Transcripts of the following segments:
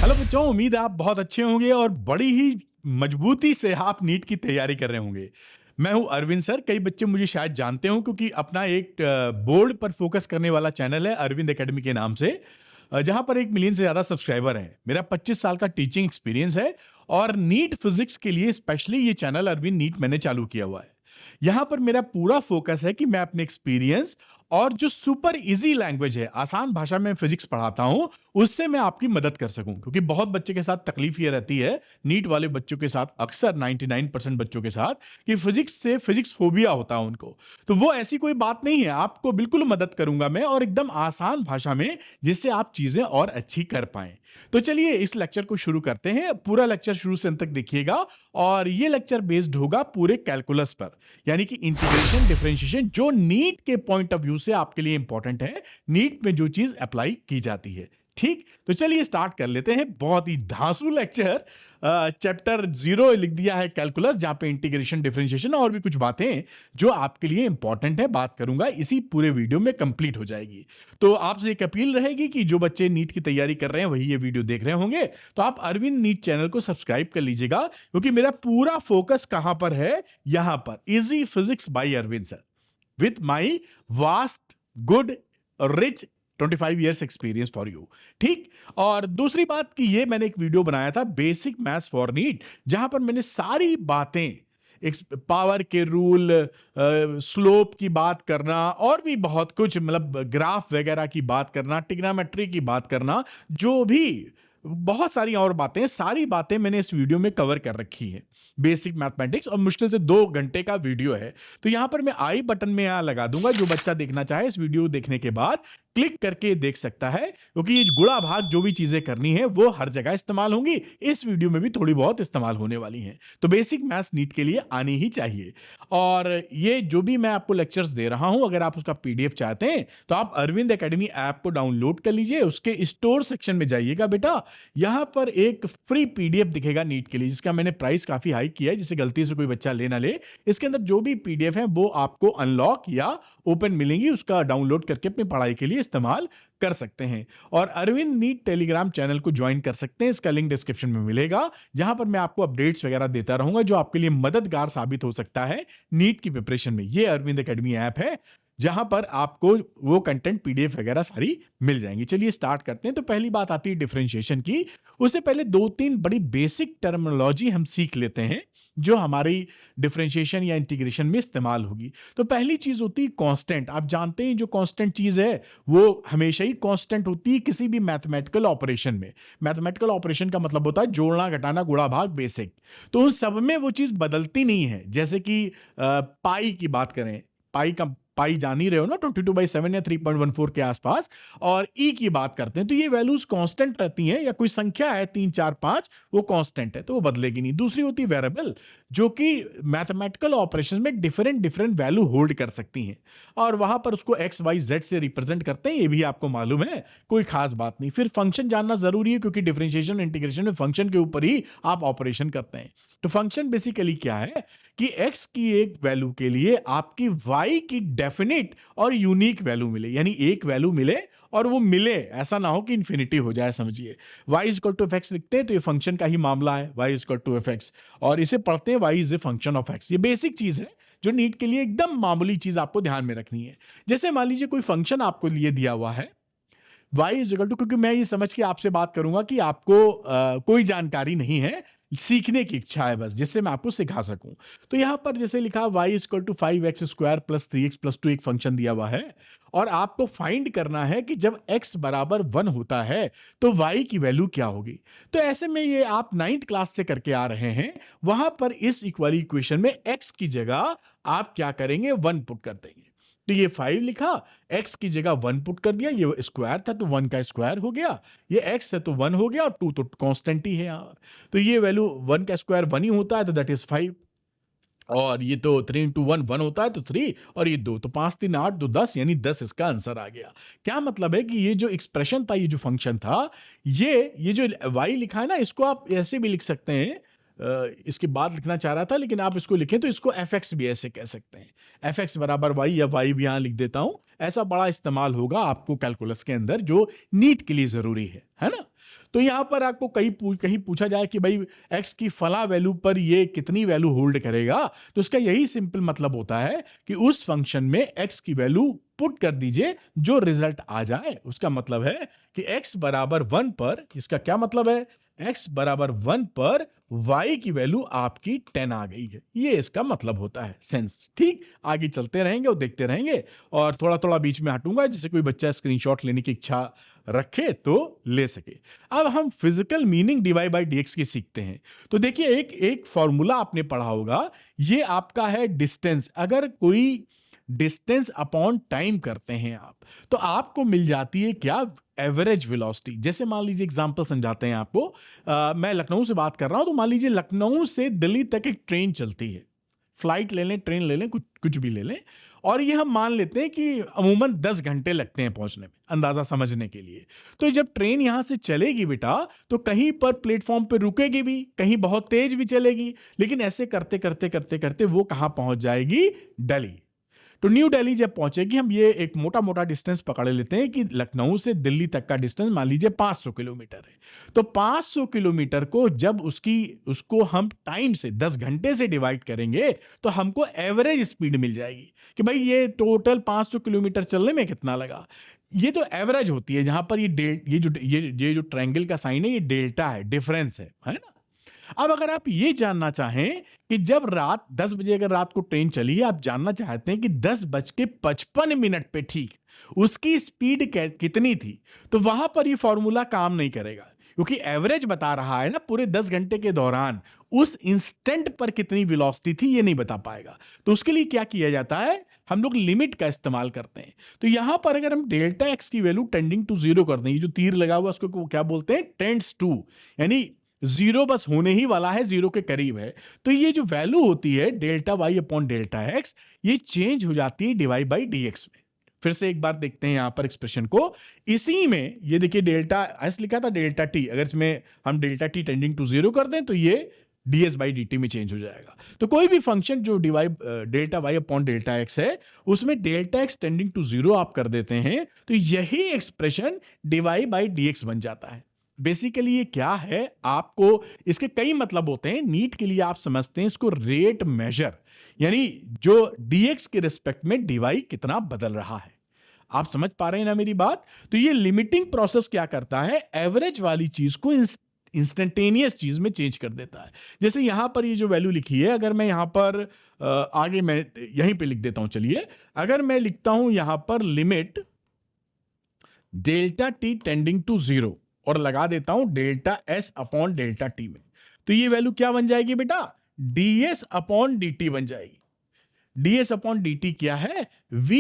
Hello बच्चों, उम्मीद है आप बहुत अच्छे होंगे और बड़ी ही मजबूती से आप नीट की तैयारी कर रहे होंगे। मैं हूं अरविंद सर। कई बच्चे मुझे शायद जानते हो क्योंकि अपना एक बोर्ड पर फोकस करने वाला चैनल है अरविंद एकेडमी के नाम से, जहां पर 1 मिलियन से ज्यादा सब्सक्राइबर हैं। मेरा 25 साल का टीचिंग एक्सपीरियंस है और नीट फिजिक्स के लिए स्पेशली ये चैनल अरविंद नीट मैंने चालू किया हुआ है। यहां पर मेरा पूरा फोकस है कि मैं अपने एक्सपीरियंस और जो सुपर इजी लैंग्वेज है, आसान भाषा में फिजिक्स पढ़ाता हूं, उससे मैं आपकी मदद कर सकूं। क्योंकि बहुत बच्चे के साथ तकलीफ ये रहती है, नीट वाले बच्चों के साथ, अक्सर 99% बच्चों के साथ, कि फिजिक्स से फिजिक्स फोबिया होता है उनको। तो वो ऐसी कोई बात नहीं है, आपको बिल्कुल मदद करूंगा मैं, और एकदम आसान भाषा में, जिससे आप चीजें और अच्छी कर पाएं। तो चलिए इस लेक्चर को शुरू करते हैं। पूरा लेक्चर शुरू से अंत तक देखिएगा और ये लेक्चर बेस्ड होगा पूरे कैलकुलस पर, यानी कि इंटीग्रेशन, डिफरेंशिएशन, जो नीट के पॉइंट ऑफ व्यू से आपके लिए इंपॉर्टेंट है, नीट में जो चीज अप्लाई की जाती है। ठीक, तो चलिए स्टार्ट कर लेते हैं। बहुत ही धांसू लेक्चर। चैप्टर 0 लिख दिया है कैलकुलस, जहां पे इंटीग्रेशन, डिफरेंशिएशन और भी कुछ बातें जो आपके लिए इंपॉर्टेंट है बात करूंगा, इसी पूरे वीडियो में कंप्लीट हो जाएगी। तो आपसे एक अपील रहेगी कि जो बच्चे नीट की तैयारी कर रहे हैं वही ये वीडियो देख रहे होंगे, तो आप अरविंद नीट चैनल को सब्सक्राइब कर लीजिएगा, क्योंकि मेरा पूरा फोकस कहां पर है, यहां पर, easy physics by Arvind sir, with my vast, good, rich 25 years experience for you. ठीक, और दूसरी बात कि ये मैंने एक वीडियो बनाया था बेसिक मैथ्स फॉर नीट, जहां पर मैंने सारी बातें, पावर के रूल, स्लोप की बात करना, और भी बहुत कुछ, मतलब ग्राफ वगैरह की बात करना, ट्रिग्नोमेट्री की बात करना, जो भी बहुत सारी और बातें, सारी बातें मैंने इस वीडियो में कवर कर रखी है। बेसिक मैथमेटिक्स, और मुश्किल से 2 घंटे का वीडियो है। तो यहां पर मैं आई बटन में यहां लगा दूंगा, जो बच्चा देखना चाहे इस वीडियो देखने के बाद क्लिक करके देख सकता है, क्योंकि ये गुणा भाग जो भी चीजें करनी है वो हर जगह इस्तेमाल होंगी, इस वीडियो में भी थोड़ी बहुत इस्तेमाल होने वाली हैं। तो बेसिक मैथ्स नीट के लिए आनी ही चाहिए। और ये जो भी मैं आपको लेक्चर्स दे रहा हूं, अगर आप उसका पीडीएफ चाहते हैं तो आप अरविंद एकेडमी ऐप को डाउनलोड कर लीजिए। उसके स्टोर सेक्शन में जाइएगा बेटा, यहां पर एक फ्री पीडीएफ दिखेगा नीट के लिए, जिसका मैंने प्राइस काफी हाई किया है, जिसे गलती से कोई बच्चा ले ना ले। इसके अंदर जो भी पीडीएफ है वो आपको अनलॉक या ओपन मिलेंगी, उसका डाउनलोड करके अपनी पढ़ाई के लिए इस्तेमाल कर सकते हैं। और अरविंद नीट टेलीग्राम चैनल को ज्वाइन कर सकते हैं, इसका लिंक डिस्क्रिप्शन में मिलेगा, जहां पर मैं आपको अपडेट्स वगैरह देता रहूंगा, जो आपके लिए मददगार साबित हो सकता है नीट की प्रिपरेशन में। ये अरविंद एकेडमी ऐप है, जहां पर आपको वो कंटेंट, पीडीएफ वगैरह सारी मिल जाएंगी। चलिए स्टार्ट करते हैं। तो पहली बात आती है डिफरेंशिएशन की। उससे पहले 2-3 बड़ी बेसिक टर्मिनोलॉजी हम सीख लेते हैं, जो हमारी डिफरेंशिएशन या इंटीग्रेशन में इस्तेमाल होगी। तो पहली चीज होती है कांस्टेंट। आप जानते हैं जो कांस्टेंट चीज है वो हमेशा ही कांस्टेंट होती है किसी भी मैथमेटिकल ऑपरेशन में। मैथमेटिकल ऑपरेशन का मतलब होता है जोड़ना, घटाना, गुणा, भाग, बेसिक। तो उन सब में वो चीज बदलती नहीं है। जैसे कि पाई की बात करें, पाई जान ही रहे हो ना, 22/7 या 3.14 के आसपास। और ई की बात करते हैं तो ये वैल्यूज कांस्टेंट रहती हैं, या कोई संख्या है 3, 4, 5, वो कांस्टेंट है तो वो बदलेगी नहीं। दूसरी होती है वेरिएबल, जो कि मैथमेटिकल ऑपरेशंस में डिफरेंट डिफरेंट वैल्यू होल्ड कर सकती हैं, और वहां पर उसको एक्स, वाई, जेड से रिप्रेजेंट करते हैं। ये भी आपको मालूम है, कोई खास बात नहीं। फिर फंक्शन जानना जरूरी है, क्योंकि डिफरेंशिएशन, इंटीग्रेशन में फंक्शन के ऊपर ही आप ऑपरेशन करते हैं। तो फंक्शन बेसिकली क्या है कि x की एक वैल्यू के लिए आपकी y की डेफिनेट और यूनिक वैल्यू मिले, यानी एक वैल्यू मिले और वो मिले, ऐसा ना हो कि इंफिनिटी हो जाए। समझिए, y इक्वल टू fx लिखते हैं तो ये फंक्शन का ही मामला है, y इक्वल टू fx, और इसे पढ़ते हैं y is a function of x। ये बेसिक चीज है जो नीट के लिए एकदम मामूली चीज आपको ध्यान में रखनी है। जैसे मान लीजिए कोई फंक्शन आपको लिए दिया हुआ है y इज इक्वल टू, क्योंकि मैं ये समझ के आपसे बात करूंगा कि आपको कोई जानकारी नहीं है, सीखने की इच्छा है बस, जिससे मैं आपको सिखा सकूं। तो यहां पर जैसे लिखा y equal to 5x² + 3x + 2 एक फंक्शन दिया हुआ है, और आपको फाइंड करना है कि जब x बराबर 1 होता है तो y की वैल्यू क्या होगी। तो ऐसे में ये आप 9th क्लास से करके आ रहे हैं, वहां पर इस इक्वल इक्वेशन में x की जगह आप क्या करेंगे, 1 पुट कर देंगे। तो ये 5 लिखा, x की जगह 1 पुट कर दिया, ये स्क्वायर था तो 1 का स्क्वायर हो गया, ये x है तो 1 हो गया, और 2 तो कांस्टेंट ही है यहाँ। तो ये वैल्यू 1 का स्क्वायर 1 ही होता है, तो दैट इज 5। और ये तो 3 × 1 1 होता है तो 3, और ये 2 तो 5 3 8 2 10, यानी 10 इसका आंसर आ गया। क्या मतलब है कि ये जो एक्सप्रेशन था, ये जो फंक्शन था, ये जो y लिखा है ना, इसको आप ऐसे भी लिख सकते हैं। इसके बाद लिखना चाह रहा था, लेकिन आप इसको लिखें तो इसको fx भी ऐसे कह सकते हैं, fx बराबर y, या y भी यहां लिख देता हूं। ऐसा बड़ा इस्तेमाल होगा आपको कैलकुलस के अंदर, जो नीट के लिए जरूरी है ना। तो यहाँ पर आपको कहीं पूछा जाए कि भाई x की फला वैल्यू पर ये कितनी वैल्यू होल्ड करेगा, तो इसका यही सिंपल मतलब होता है कि उस फंक्शन में x की वैल्यू पुट कर दीजिए, जो रिजल्ट आ जाए उसका मतलब है कि x बराबर 1 पर, इसका क्या मतलब है, x बराबर 1 पर y की वैल्यू आपकी 10 आ गई है, ये इसका मतलब होता है। सेंस ठीक। आगे चलते रहेंगे और देखते रहेंगे, और थोड़ा थोड़ा बीच में हटूंगा जिससे कोई बच्चा स्क्रीनशॉट लेने की इच्छा रखे तो ले सके। अब हम physical meaning dy by dx की सीखते हैं। तो देखिए एक फॉर्मूला आपने पढ़ा होगा, ये आपका है डिस्टेंस। अगर कोई डिस्टेंस अपॉन टाइम करते हैं आप, तो आपको मिल जाती है क्या, एवरेज वेलोसिटी। जैसे मान लीजिए एग्जांपल समझाते हैं आपको, मैं लखनऊ से बात कर रहा हूं, तो मान लीजिए लखनऊ से दिल्ली तक एक ट्रेन चलती है, फ्लाइट ले लें, ट्रेन ले लें, कुछ भी ले लें, और ये हम मान लेते हैं कि अमूमन 10 घंटे लगते हैं पहुंचने में, अंदाजा समझने के लिए। तो जब ट्रेन यहां से चलेगी बेटा, तो कहीं पर प्लेटफॉर्म पे रुकेगी भी, कहीं बहुत तेज भी चलेगी, लेकिन ऐसे करते करते करते करते वो कहां पहुंच जाएगी, दिल्ली। तो न्यू दिल्ली जब पहुंचेगी, हम ये एक मोटा मोटा डिस्टेंस पकड़ लेते हैं कि लखनऊ से दिल्ली तक का डिस्टेंस मान लीजिए 500 किलोमीटर है। तो 500 किलोमीटर को जब उसको हम टाइम से 10 घंटे से डिवाइड करेंगे, तो हमको एवरेज स्पीड मिल जाएगी कि भाई ये टोटल 500 किलोमीटर चलने में कितना लगा। ये तो एवरेज होती है, जहां पर ये जो ट्रायंगल का साइन है, ये डेल्टा है, डिफरेंस है ना। अब अगर आप ये जानना चाहें कि जब रात 10 बजे अगर रात को ट्रेन चली है, आप जानना चाहते हैं कि 10:55 पे ठीक उसकी स्पीड कितनी थी, तो वहां पर ये फॉर्मूला काम नहीं करेगा, क्योंकि एवरेज बता रहा है ना, पूरे 10 घंटे के दौरान उस इंस्टेंट पर कितनी वेलोसिटी थी ये नहीं बता पाएगा। तो उसके लिए क्या किया जाता है, हम लोग लिमिट का इस्तेमाल करते हैं। तो यहां पर अगर हम डेल्टा एक्स की वैल्यू टेंडिंग टू जीरो कर दें, ये जो तीर लगा हुआ उसको क्या बोलते हैं, टेंड्स टू, यानी जीरो बस होने ही वाला है, जीरो के करीब है, तो ये जो वैल्यू होती है delta Y upon delta X, ये चेंज हो जाती है dy बाई dx में। फिर से एक बार देखते हैं यहां पर एक्सप्रेशन को, इसी में ये देखिए डेल्टा एस लिखा था, डेल्टा टी, अगर इसमें हम delta T tending to zero कर दें तो ये ds बाई dt में चेंज हो जाएगा। तो कोई भी फंक्शन जो delta Y upon delta X है, उसमें delta X tending to zero आप कर देते हैं, तो यही एक्सप्रेशन dy बाई dx बन जाता है। बेसिकली ये क्या है, आपको इसके कई मतलब होते हैं, नीट के लिए आप समझते हैं इसको रेट मेजर, यानी जो dx के रिस्पेक्ट में dy कितना बदल रहा है। आप समझ पा रहे हैं ना मेरी बात। तो ये लिमिटिंग प्रोसेस क्या करता है, एवरेज वाली चीज को इंस्टेंटेनियस चीज में चेंज कर देता है। जैसे यहां पर ये जो वैल्यू लिखी है, अगर मैं यहां पर आगे मैं यहीं पे लिख देता हूं, चलिए अगर मैं लिखता हूं यहां पर limit delta T tending to zero और लगा देता हूं delta S upon delta T में, तो ये वैल्यू क्या बन जाएगी बेटा, ds अपॉन dt बन जाएगी। ds अपॉन dt क्या है, v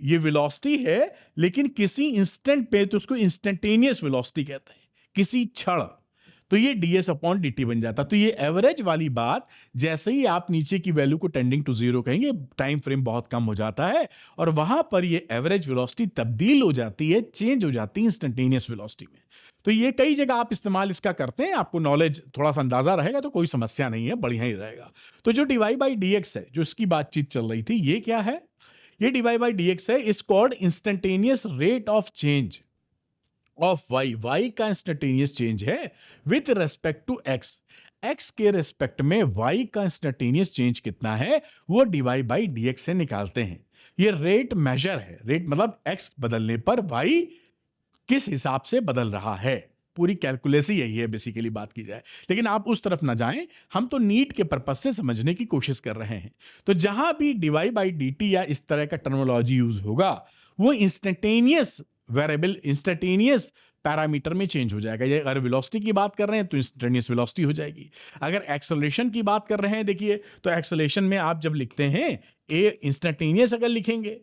ये वेलोसिटी है, लेकिन किसी इंस्टेंट पे तो उसको इंस्टेंटेनियस वेलोसिटी कहते हैं, किसी क्षण, तो ये ds अपॉन dt बन जाता। तो ये एवरेज वाली बात, जैसे ही आप नीचे की वैल्यू को टेंडिंग टू जीरो कहेंगे, टाइम फ्रेम बहुत कम हो जाता है और वहां पर ये एवरेज वेलोसिटी तब्दील हो जाती है, चेंज हो जाती है इंस्टेंटेनियस वेलोसिटी में। तो ये कई जगह आप इस्तेमाल इसका करते हैं, आपको नॉलेज थोड़ा सा अंदाजा रहेगा तो कोई समस्या नहीं है, बढ़िया ही रहेगा। तो जो dy बाई dx है, जो इसकी बातचीत चल रही थी, ये क्या है, ये dy बाई dx है, is called instantaneous rate of change of y का इंस्टेंटेनियस चेंज है विथ रेस्पेक्ट टू x के रेस्पेक्ट में y का इंस्टेंटेनियस चेंज कितना है, वो dy बाई dx से निकालते हैं। ये रेट मेजर है, रेट मतलब x बदलने पर y किस हिसाब से बदल रहा है, पूरी कैलकुलेस ही यही है बेसिकली बात की जाए। लेकिन आप उस तरफ ना जाएं, हम तो नीट के पर्पस से समझने की कोशिश कर रहे हैं। तो जहां भी dy बाई dt या इस तरह का टर्मिनोलॉजी यूज होगा, वो इंस्टेंटेनियस वेरिएबल, इंस्टेंटेनियस पैरामीटर में चेंज हो जाएगा। ये अगर वेलोसिटी की बात कर रहे हैं तो इंस्टेंटेनियस वेलोसिटी हो जाएगी। अगर एक्सेलरेशन की बात कर रहे हैं, देखिए तो एक्सेलरेशन में आप जब लिखते हैं ए इंस्टेंटेनियस अगर लिखेंगे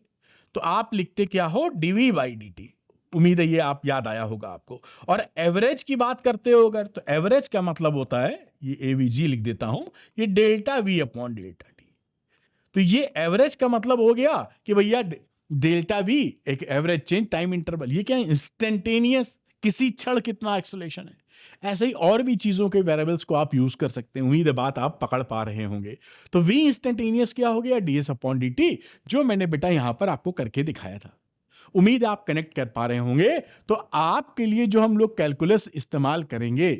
तो आप लिखते क्या हो, dv बाई dt। उम्मीद है ये आप याद आया होगा आपको। और एवरेज की बात करते हो अगर, तो एवरेज का मतलब होता है, ये एवीजी लिख देता हूं, ये delta we upon delta T. तो ये एवरेज का मतलब हो गया कि भैया डेल्टा वी एक एवरेज चेंज टाइम इंटरवल, ये क्या है, इंस्टेंटेनियस, किसी क्षण कितना एक्सेलरेशन है। ऐसे ही और भी चीजों के वेरिएबल्स को आप यूज कर सकते हैं। उम्मीद है बात आप पकड़ पा रहे होंगे। तो वी इंस्टेंटेनियस क्या हो गया, ds अपॉन dt, जो मैंने बेटा यहां पर आपको करके दिखाया था। उम्मीद है आप कनेक्ट कर पा रहे होंगे। तो आपके लिए जो हम लोग कैलकुलस इस्तेमाल करेंगे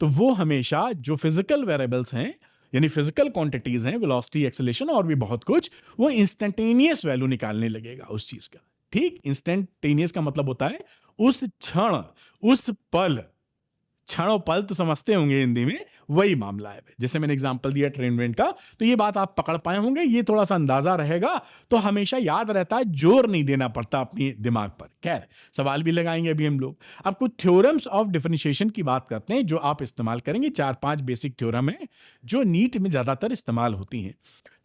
तो वो हमेशा जो फिजिकल वेरिएबल्स हैं यानी फिजिकल क्वांटिटीज हैं, वेलोसिटी, एक्सेलरेशन और भी बहुत कुछ, वो इंस्टेंटेनियस वैल्यू निकालने लगेगा उस चीज का। ठीक, इंस्टेंटेनियस का मतलब होता है उस क्षण, उस पल, क्षण और पल तो समझते होंगे हिंदी में, वही मामला है। जैसे मैंने एग्जांपल दिया ट्रेन वेन का, तो ये बात आप पकड़ पाए होंगे, ये थोड़ा सा अंदाजा रहेगा तो हमेशा याद रहता है, जोर नहीं देना पड़ता अपने दिमाग पर। खैर, सवाल भी लगाएंगे अभी हम लोग। अब कुछ थ्योरम्स ऑफ डिफरेंशिएशन की बात करते हैं जो आप इस्तेमाल करेंगे। 4-5 बेसिक थ्योरम है जो नीट में ज्यादातर इस्तेमाल होती हैं।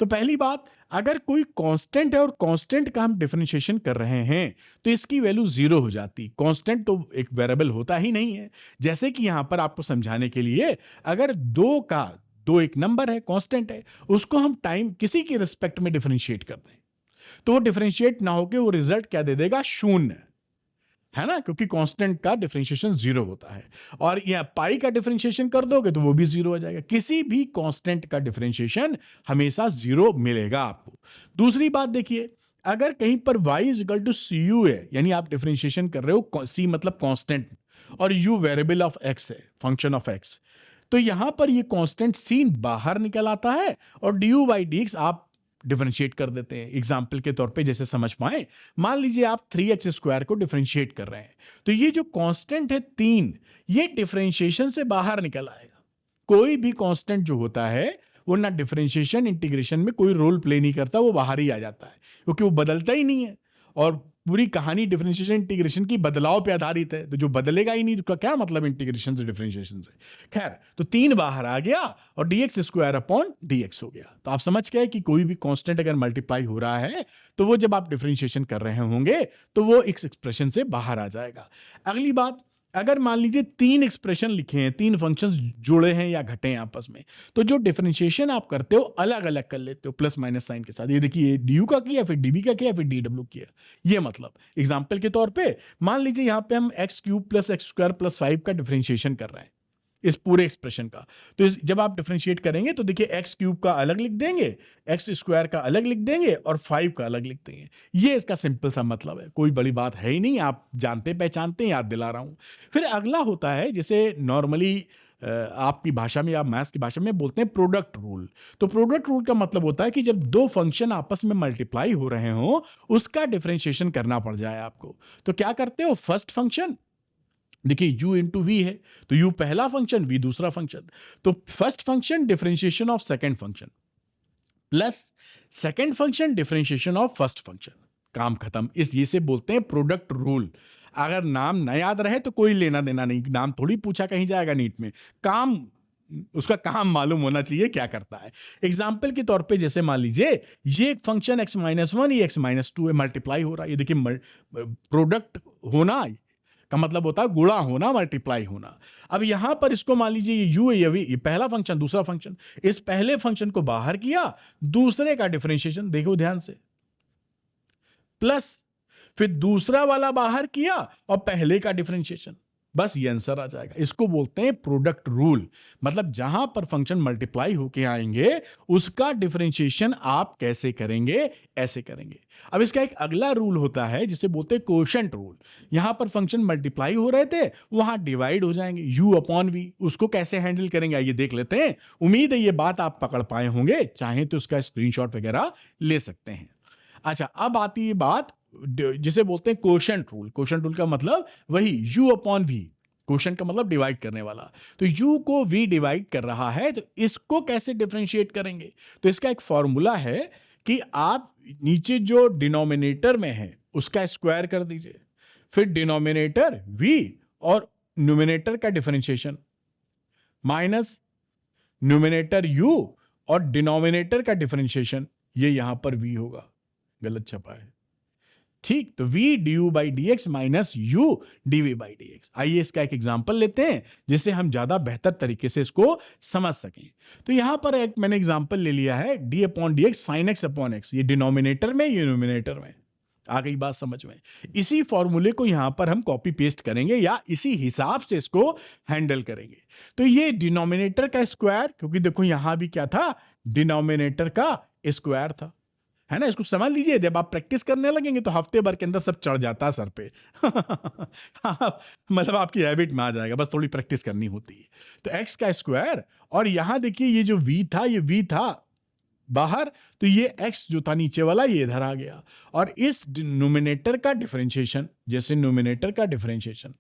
तो पहली बात, अगर कोई कांस्टेंट है और कांस्टेंट का हम डिफरेंशिएशन कर रहे हैं तो इसकी वैल्यू 0 हो जाती। कांस्टेंट तो एक वेरिएबल होता ही नहीं है। जैसे कि यहां पर आपको समझाने के लिए, अगर दो एक नंबर है, कांस्टेंट है, उसको हम टाइम किसी के रिस्पेक्ट में डिफरेंशिएट कर दें तो वो डिफरेंशिएट ना होकर वो रिजल्ट क्या दे देगा? शून्य, है ना, क्योंकि कांस्टेंट का डिफरेंशिएशन 0 होता है। और यह पाई का डिफरेंशिएशन कर दोगे तो वो भी 0 हो जाएगा। किसी भी कांस्टेंट का डिफरेंशिएशन हमेशा 0 मिलेगा आपको। दूसरी बात देखिए, अगर कहीं पर y equal to C U है, यानी आप डिफरेंशिएशन कर रहे हो, c मतलब कांस्टेंट और u वेरिएबल ऑफ x है, फंक्शन ऑफ x, तो यहां पर ये कांस्टेंट c बाहर निकल आता है और du बाई डी आप डिफरेंशिएट कर देते हैं। एग्जाम्पल के तौर पे जैसे समझ पाए, मान लीजिए आप 3x स्क्वायर को डिफरेंशिएट कर रहे हैं, तो ये जो कांस्टेंट है 3, ये डिफरेंशिएशन से बाहर निकल आएगा। कोई भी कांस्टेंट जो होता है वो ना डिफरेंशिएशन इंटीग्रेशन में कोई रोल प्ले नहीं करता, वो बाहर ही आ जाता है, क्योंकि वो बदलता ही नहीं है। और पूरी कहानी डिफरेंशिएशन इंटीग्रेशन की बदलाव पे आधारित है, तो जो बदलेगा ही नहीं तो क्या मतलब इंटीग्रेशन से डिफरेंशिएशन से। खैर, तो 3 बाहर आ गया और dx स्क्वायर अपॉन dx हो गया। तो आप समझ गए कि कोई भी कांस्टेंट अगर मल्टीप्लाई हो रहा है तो वो जब आप डिफरेंशिएशन कर रहे होंगे तो वो इस एक्सप्रेशन से बाहर आ जाएगा। अगली बात, अगर मान लीजिए 3 एक्सप्रेशन लिखे हैं, 3 फंक्शंस जुड़े हैं या घटे हैं आपस में, तो जो डिफरेंशिएशन आप करते हो अलग अलग कर लेते हो प्लस माइनस साइन के साथ। ये देखिए, du का किया, फिर dv का किया, फिर dw किया। ये मतलब एग्जांपल के तौर पे मान लीजिए यहां पे हम x cube plus x square plus 5 का डिफरेंशिएशन कर रहे हैं इस पूरे एक्सप्रेशन का। तो जब आप डिफरेंशिएट करेंगे तो देखिए, एक्स क्यूब का अलग लिख देंगे, एक्स स्क्वायर का अलग लिख देंगे और 5 का अलग लिख देंगे। ये इसका सिंपल सा मतलब है, कोई बड़ी बात है ही नहीं, आप जानते पहचानते हैं, याद दिला रहा हूं। फिर अगला होता है, जिसे नॉर्मली आपकी भाषा में या मैथ्स की भाषा में बोलते हैं प्रोडक्ट रूल। तो प्रोडक्ट रूल का मतलब होता है कि जब दो फंक्शन आपस में मल्टीप्लाई हो रहे हो, उसका डिफरेंशिएशन करना पड़ जाए आपको, तो क्या करते हो? फर्स्ट फंक्शन, देखिए u इंटू वी है, तो u पहला फंक्शन, v दूसरा फंक्शन, तो first function differentiation of second function plus second function differentiation of first function, काम खत्म। इसे बोलते हैं प्रोडक्ट रूल। अगर नाम न याद रहे तो कोई लेना देना नहीं, नाम थोड़ी पूछा कहीं जाएगा नीट में, काम, उसका काम मालूम होना चाहिए क्या करता है। एग्जाम्पल के तौर पे जैसे मान लीजिए ये एक फंक्शन x-1, ये x-2 है, मल्टीप्लाई हो रहा है। ये देखिए, प्रोडक्ट होना का मतलब होता है गुणा होना, मल्टीप्लाई होना। अब यहां पर इसको मान लीजिए ये u है, ये पहला फंक्शन, दूसरा फंक्शन, इस पहले फंक्शन को बाहर किया, दूसरे का डिफरेंशिएशन देखो ध्यान से, प्लस फिर दूसरा वाला बाहर किया और पहले का डिफरेंशिएशन, बस ये आंसर आ जाएगा। इसको बोलते हैं प्रोडक्ट रूल। मतलब जहां पर फंक्शन मल्टीप्लाई होके आएंगे उसका डिफरेंशिएशन आप कैसे करेंगे? ऐसे करेंगे। अब इसका एक अगला रूल होता है जिसे बोलते हैं कोशेंट रूल। यहां पर फंक्शन मल्टीप्लाई हो रहे थे, वहां डिवाइड हो जाएंगे, u अपॉन v। उसको कैसे हैंडल करेंगे आइए देख लेते हैं। उम्मीद है ये बात आप पकड़ पाए होंगे, चाहे तो उसका स्क्रीनशॉट वगैरह ले सकते हैं। अच्छा, अब आती है बात जिसे बोलते हैं कोशेंट रूल। कोशेंट रूल का मतलब वही u अपॉन v, कोशेंट का मतलब डिवाइड करने वाला। तो u को v डिवाइड कर रहा है, तो इसको कैसे डिफरेंशिएट करेंगे? तो इसका एक फॉर्मूला है कि आप नीचे जो डिनोमिनेटर में है उसका स्क्वायर कर दीजिए, फिर डिनोमिनेटर v और न्यूमिनेटर का डिफरेंशिएशन माइनस न्यूमिनेटर u और डिनोमिनेटर का डिफरेंशिएशन, ये यहां पर v होगा, गलत छपा है, ठीक। तो v du by D x minus you dv by D x. आइए इसका एक एग्जांपल लेते हैं जिससे हम ज्यादा बेहतर तरीके से इसको समझ सकें। तो यहां पर एक मैंने एग्जांपल ले लिया है, d upon D x sine x upon x, ये डिनोमिनेटर में, ये न्यूमिनेटर में। आ गई बात समझ में? इसी फॉर्मूले को यहां पर हम कॉपी पेस्ट करेंगे या इसी हिसाब से इसको हैंडल करेंगे। तो ये डिनोमिनेटर का स्क्वायर, क्योंकि देखो यहां भी क्या था, डिनोमिनेटर का स्क्वायर था, है ना, इसको समझ लीजिए। जब आप प्रैक्टिस करने लगेंगे तो हफ्ते भर के अंदर सब चढ़ जाता है सर पे। मतलब आपकी हैबिट में आ जाएगा, बस थोड़ी प्रैक्टिस करनी होती है। तो एक्स का स्क्वायर, और यहां देखिए ये जो v था, ये v था बाहर, तो ये x जो था नीचे वाला ये इधर आ गया। और इस न्यूमिनेटर का डिफरेंशिएशन, जैसे न्यूमिनेटर का डिफरेंशिएशन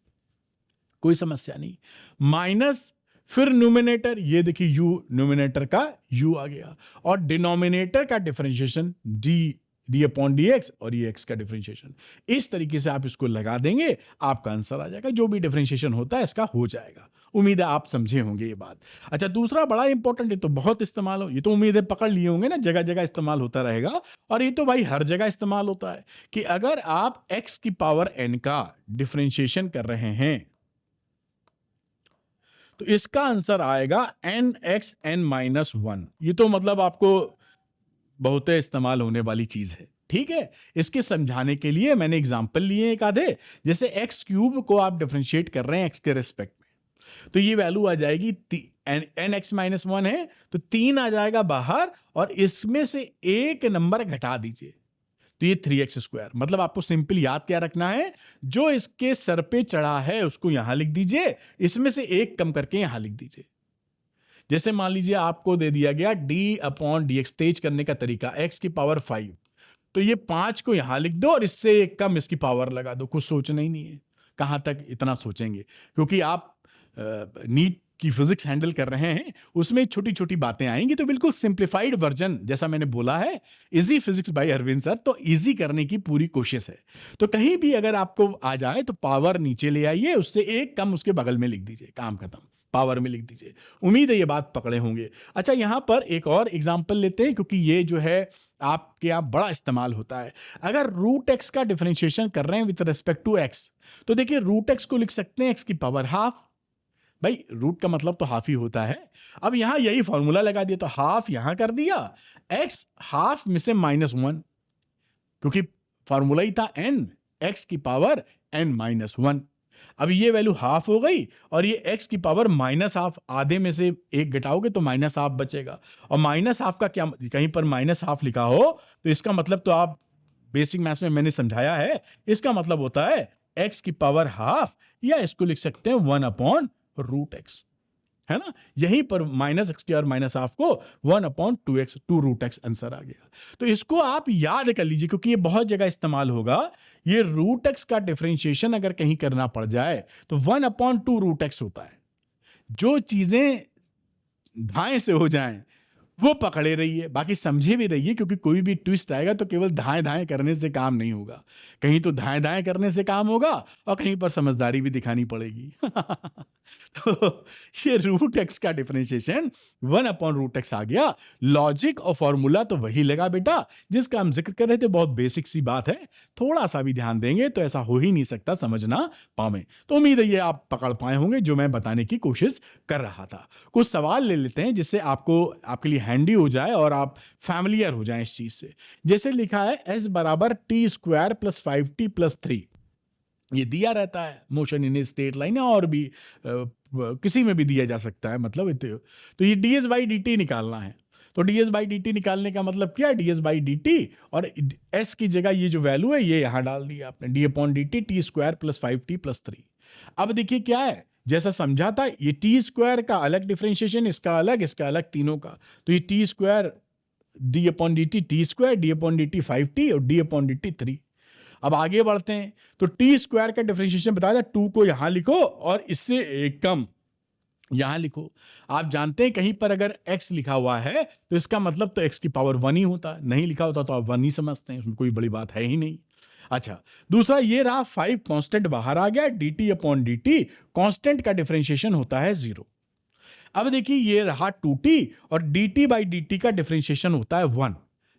कोई समस्या नहीं, माइनस फिर न्यूमिनेटर, ये देखिए u, न्यूमिनेटर का u आ गया, और डिनोमिनेटर का differentiation d upon D x, और ये x का डिफरेंशिएशन। इस तरीके से आप इसको लगा देंगे, आपका आंसर आ जाएगा। जो भी डिफरेंशिएशन होता है इसका हो जाएगा। उम्मीद है आप समझे होंगे ये बात। अच्छा, दूसरा बड़ा इंपॉर्टेंट है, तो बहुत इस्तेमाल हो, ये तो उम्मीद है पकड़ लिए होंगे ना, जगह जगह इस्तेमाल होता रहेगा। और ये तो भाई हर जगह इस्तेमाल होता है कि अगर आप x की पावर n का डिफरेंशिएशन कर रहे हैं तो इसका आंसर आएगा nxn-1। ये तो मतलब आपको बहुत इस्तेमाल होने वाली चीज है, ठीक है। इसके समझाने के लिए मैंने एग्जांपल लिए एक आधे, जैसे एक्स क्यूब को आप डिफरेंशिएट कर रहे हैं एक्स के रेस्पेक्ट में, तो ये वैल्यू आ जाएगी n(x-1) है तो 3 आ जाएगा बाहर, और इसमें से एक नंबर घटा दीजिए तो ये 3x²। मतलब आपको सिंपल याद क्या रखना है, जो इसके सर पे चढ़ा है उसको यहां लिख दीजिए, इसमें से एक कम करके यहां लिख दीजिए। जैसे मान लीजिए आपको दे दिया गया d/dx, तेज करने का तरीका x की पावर 5, तो ये 5 को यहां लिख दो और इससे एक कम इसकी पावर लगा दो। कुछ सोचना ही नहीं है, कहां तक इतना सोचेंगे, क्योंकि आप नीट की फिजिक्स हैंडल कर रहे हैं, उसमें छोटी छोटी बातें आएंगी। तो बिल्कुल सिंप्लीफाइड वर्जन, जैसा मैंने बोला है, easy physics by Arvind sir, तो इजी करने की पूरी कोशिश है। तो कहीं भी अगर आपको आ जाए तो पावर नीचे ले आइए, उससे एक कम उसके बगल में लिख दीजिए, काम खत्म, पावर में लिख दीजिए। उम्मीद है ये बात पकड़े होंगे। अच्छा, यहां पर एक और एग्जाम्पल लेते हैं, क्योंकि ये जो है आपके यहाँ बड़ा इस्तेमाल होता है। अगर रूट एक्स का डिफरेंशिएशन कर रहे हैं विद रिस्पेक्ट टू एक्स, तो देखिए रूट एक्स को लिख सकते हैं एक्स की पावर हाफ। भाई रूट का मतलब तो हाफ ही होता है। अब यहां यही फॉर्मूला लगा दिया, तो हाफ यहां कर दिया, एक्स हाफ में से -1, क्योंकि फॉर्मूला ही था n, एक्स की पावर n-1। अब ये वैल्यू हाफ हो गई, और ये x की पावर -हाफ, आधे में से एक घटाओगे तो -हाफ बचेगा। और -हाफ का क्या, कहीं पर -हाफ लिखा हो तो इसका मतलब, तो आप बेसिक मैथ्स में मैंने समझाया है, इसका मतलब होता है x की पावर हाफ, या इसको लिख सकते हैं 1/√x, है ना। यहीं पर -x और -हाफ को 1/2x, 2√x आंसर आ गया। तो इसको आप याद कर लीजिए, क्योंकि ये बहुत जगह इस्तेमाल होगा। ये √x का डिफरेंशिएशन अगर कहीं करना पड़ जाए तो 1/2√x होता है। जो चीजें धाएं से हो जाएं वो पकड़े रहिए, बाकी समझे भी रहिए, क्योंकि कोई भी ट्विस्ट आएगा तो केवल धाएं धाएं करने से काम नहीं होगा। कहीं तो धाएं धाएं करने से काम होगा, और कहीं पर समझदारी भी दिखानी पड़ेगी। तो ये √x का डिफरेंशिएशन 1/√x आ गया। लॉजिक और फॉर्मूला तो वही लगा बेटा जिसका हम जिक्र कर रहे थे। बहुत बेसिक सी बात है, थोड़ा सा भी ध्यान देंगे तो ऐसा हो ही नहीं सकता समझना पावे। तो उम्मीद है ये आप पकड़ पाए होंगे जो मैं बताने की कोशिश कर रहा था। कुछ सवाल ले लेते हैं जिससे आपको, आपके लिए हैंडी हो जाए और आप फैमिलियर हो जाएं इस चीज से। जैसे लिखा है s बराबर t² + 5t + 3, ये दिया रहता है मोशन इन स्ट्रेट लाइन, और भी किसी में भी दिया जा सकता है, मतलब तो ये ds/dt निकालना है। तो ds/dt निकालने का मतलब क्या है, ds/dt, और s की जगह ये जो वैल्यू है ये यहां डाल दिया आपने, d/dt t² + 5t + 3। अब देखिए क्या है, जैसा समझा था, ये t² का अलग डिफरेंशिएशन, इसका अलग, तीनों का। तो ये t² d/dt t², d/dt 5t और d/dt 3। अब आगे बढ़ते हैं, तो t² का डिफरेंशिएशन बताया था, 2 को यहां लिखो और इससे एक कम यहां लिखो। आप जानते हैं कहीं पर अगर x लिखा हुआ है तो इसका मतलब तो x की पावर 1 ही होता है, नहीं लिखा होता तो आप 1 ही समझते हैं, उसमें कोई बड़ी बात है ही नहीं। अच्छा, दूसरा ये रहा 5 कांस्टेंट बाहर आ गया, dt/dt कांस्टेंट का डिफरेंशिएशन होता है 0। अब देखिए ये रहा 2t, और dt/dt का डिफरेंशिएशन होता है 1,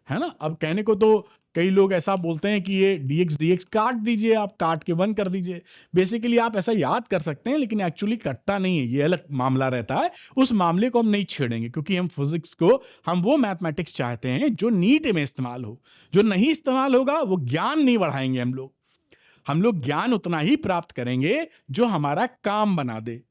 है ना। अब कहने को तो कई लोग ऐसा बोलते हैं कि ये dx काट दीजिए, आप काट के 1 कर दीजिए। बेसिकली आप ऐसा याद कर सकते हैं, लेकिन एक्चुअली कटता नहीं है, ये अलग मामला रहता है। उस मामले को हम नहीं छेड़ेंगे, क्योंकि हम फिजिक्स को, हम वो मैथमेटिक्स चाहते हैं जो नीट में इस्तेमाल हो। जो नहीं इस्तेमाल होगा वो ज्ञान नहीं बढ़ाएंगे हम लोग ज्ञान उतना ही प्राप्त करेंगे जो हमारा काम बना दे।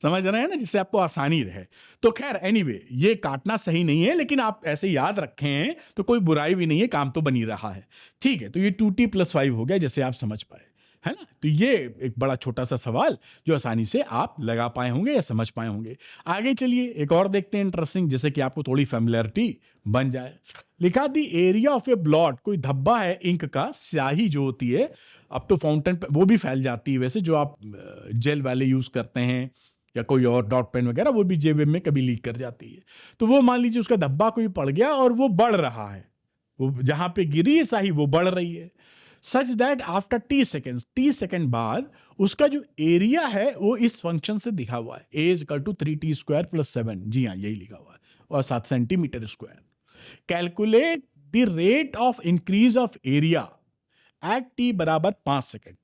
समझ रहे हैं ना, जिससे आपको आसानी रहे। तो खैर एनीवे, ये काटना सही नहीं है, लेकिन आप ऐसे याद रखे हैं तो कोई बुराई भी नहीं है, काम तो बनी रहा है। ठीक है, तो ये 2t + 5 हो गया, जैसे आप समझ पाए, है ना। तो ये एक बड़ा छोटा सा सवाल जो आसानी से आप लगा पाए होंगे या समझ पाए होंगे। आगे चलिए एक और देखते हैं इंटरेस्टिंग, जैसे कि आपको थोड़ी फेमिलियरिटी बन जाए। लिखा the area of A blot, कोई धब्बा है इंक का, स्याही जो होती है, अब तो फाउंटेन पे वो भी फैल जाती है वैसे, जो आप जेल वाले यूज करते हैं या कोई और डॉट पेन वगैरह, वो भी जेब में कभी लीक कर जाती है। तो वो मान लीजिए उसका धब्बा कोई पड़ गया और वो बढ़ रहा है, वो जहां पे गिरी है स्याही वो बढ़ रही है, such that after T second बाद उसका जो एरिया है वो इस फंक्शन से दिखा हुआ है, a = 3t² + 7। जी हाँ, यही लिखा हुआ है, और 7 centimetre square. Calculate the rate of increase of area at t = 5 second.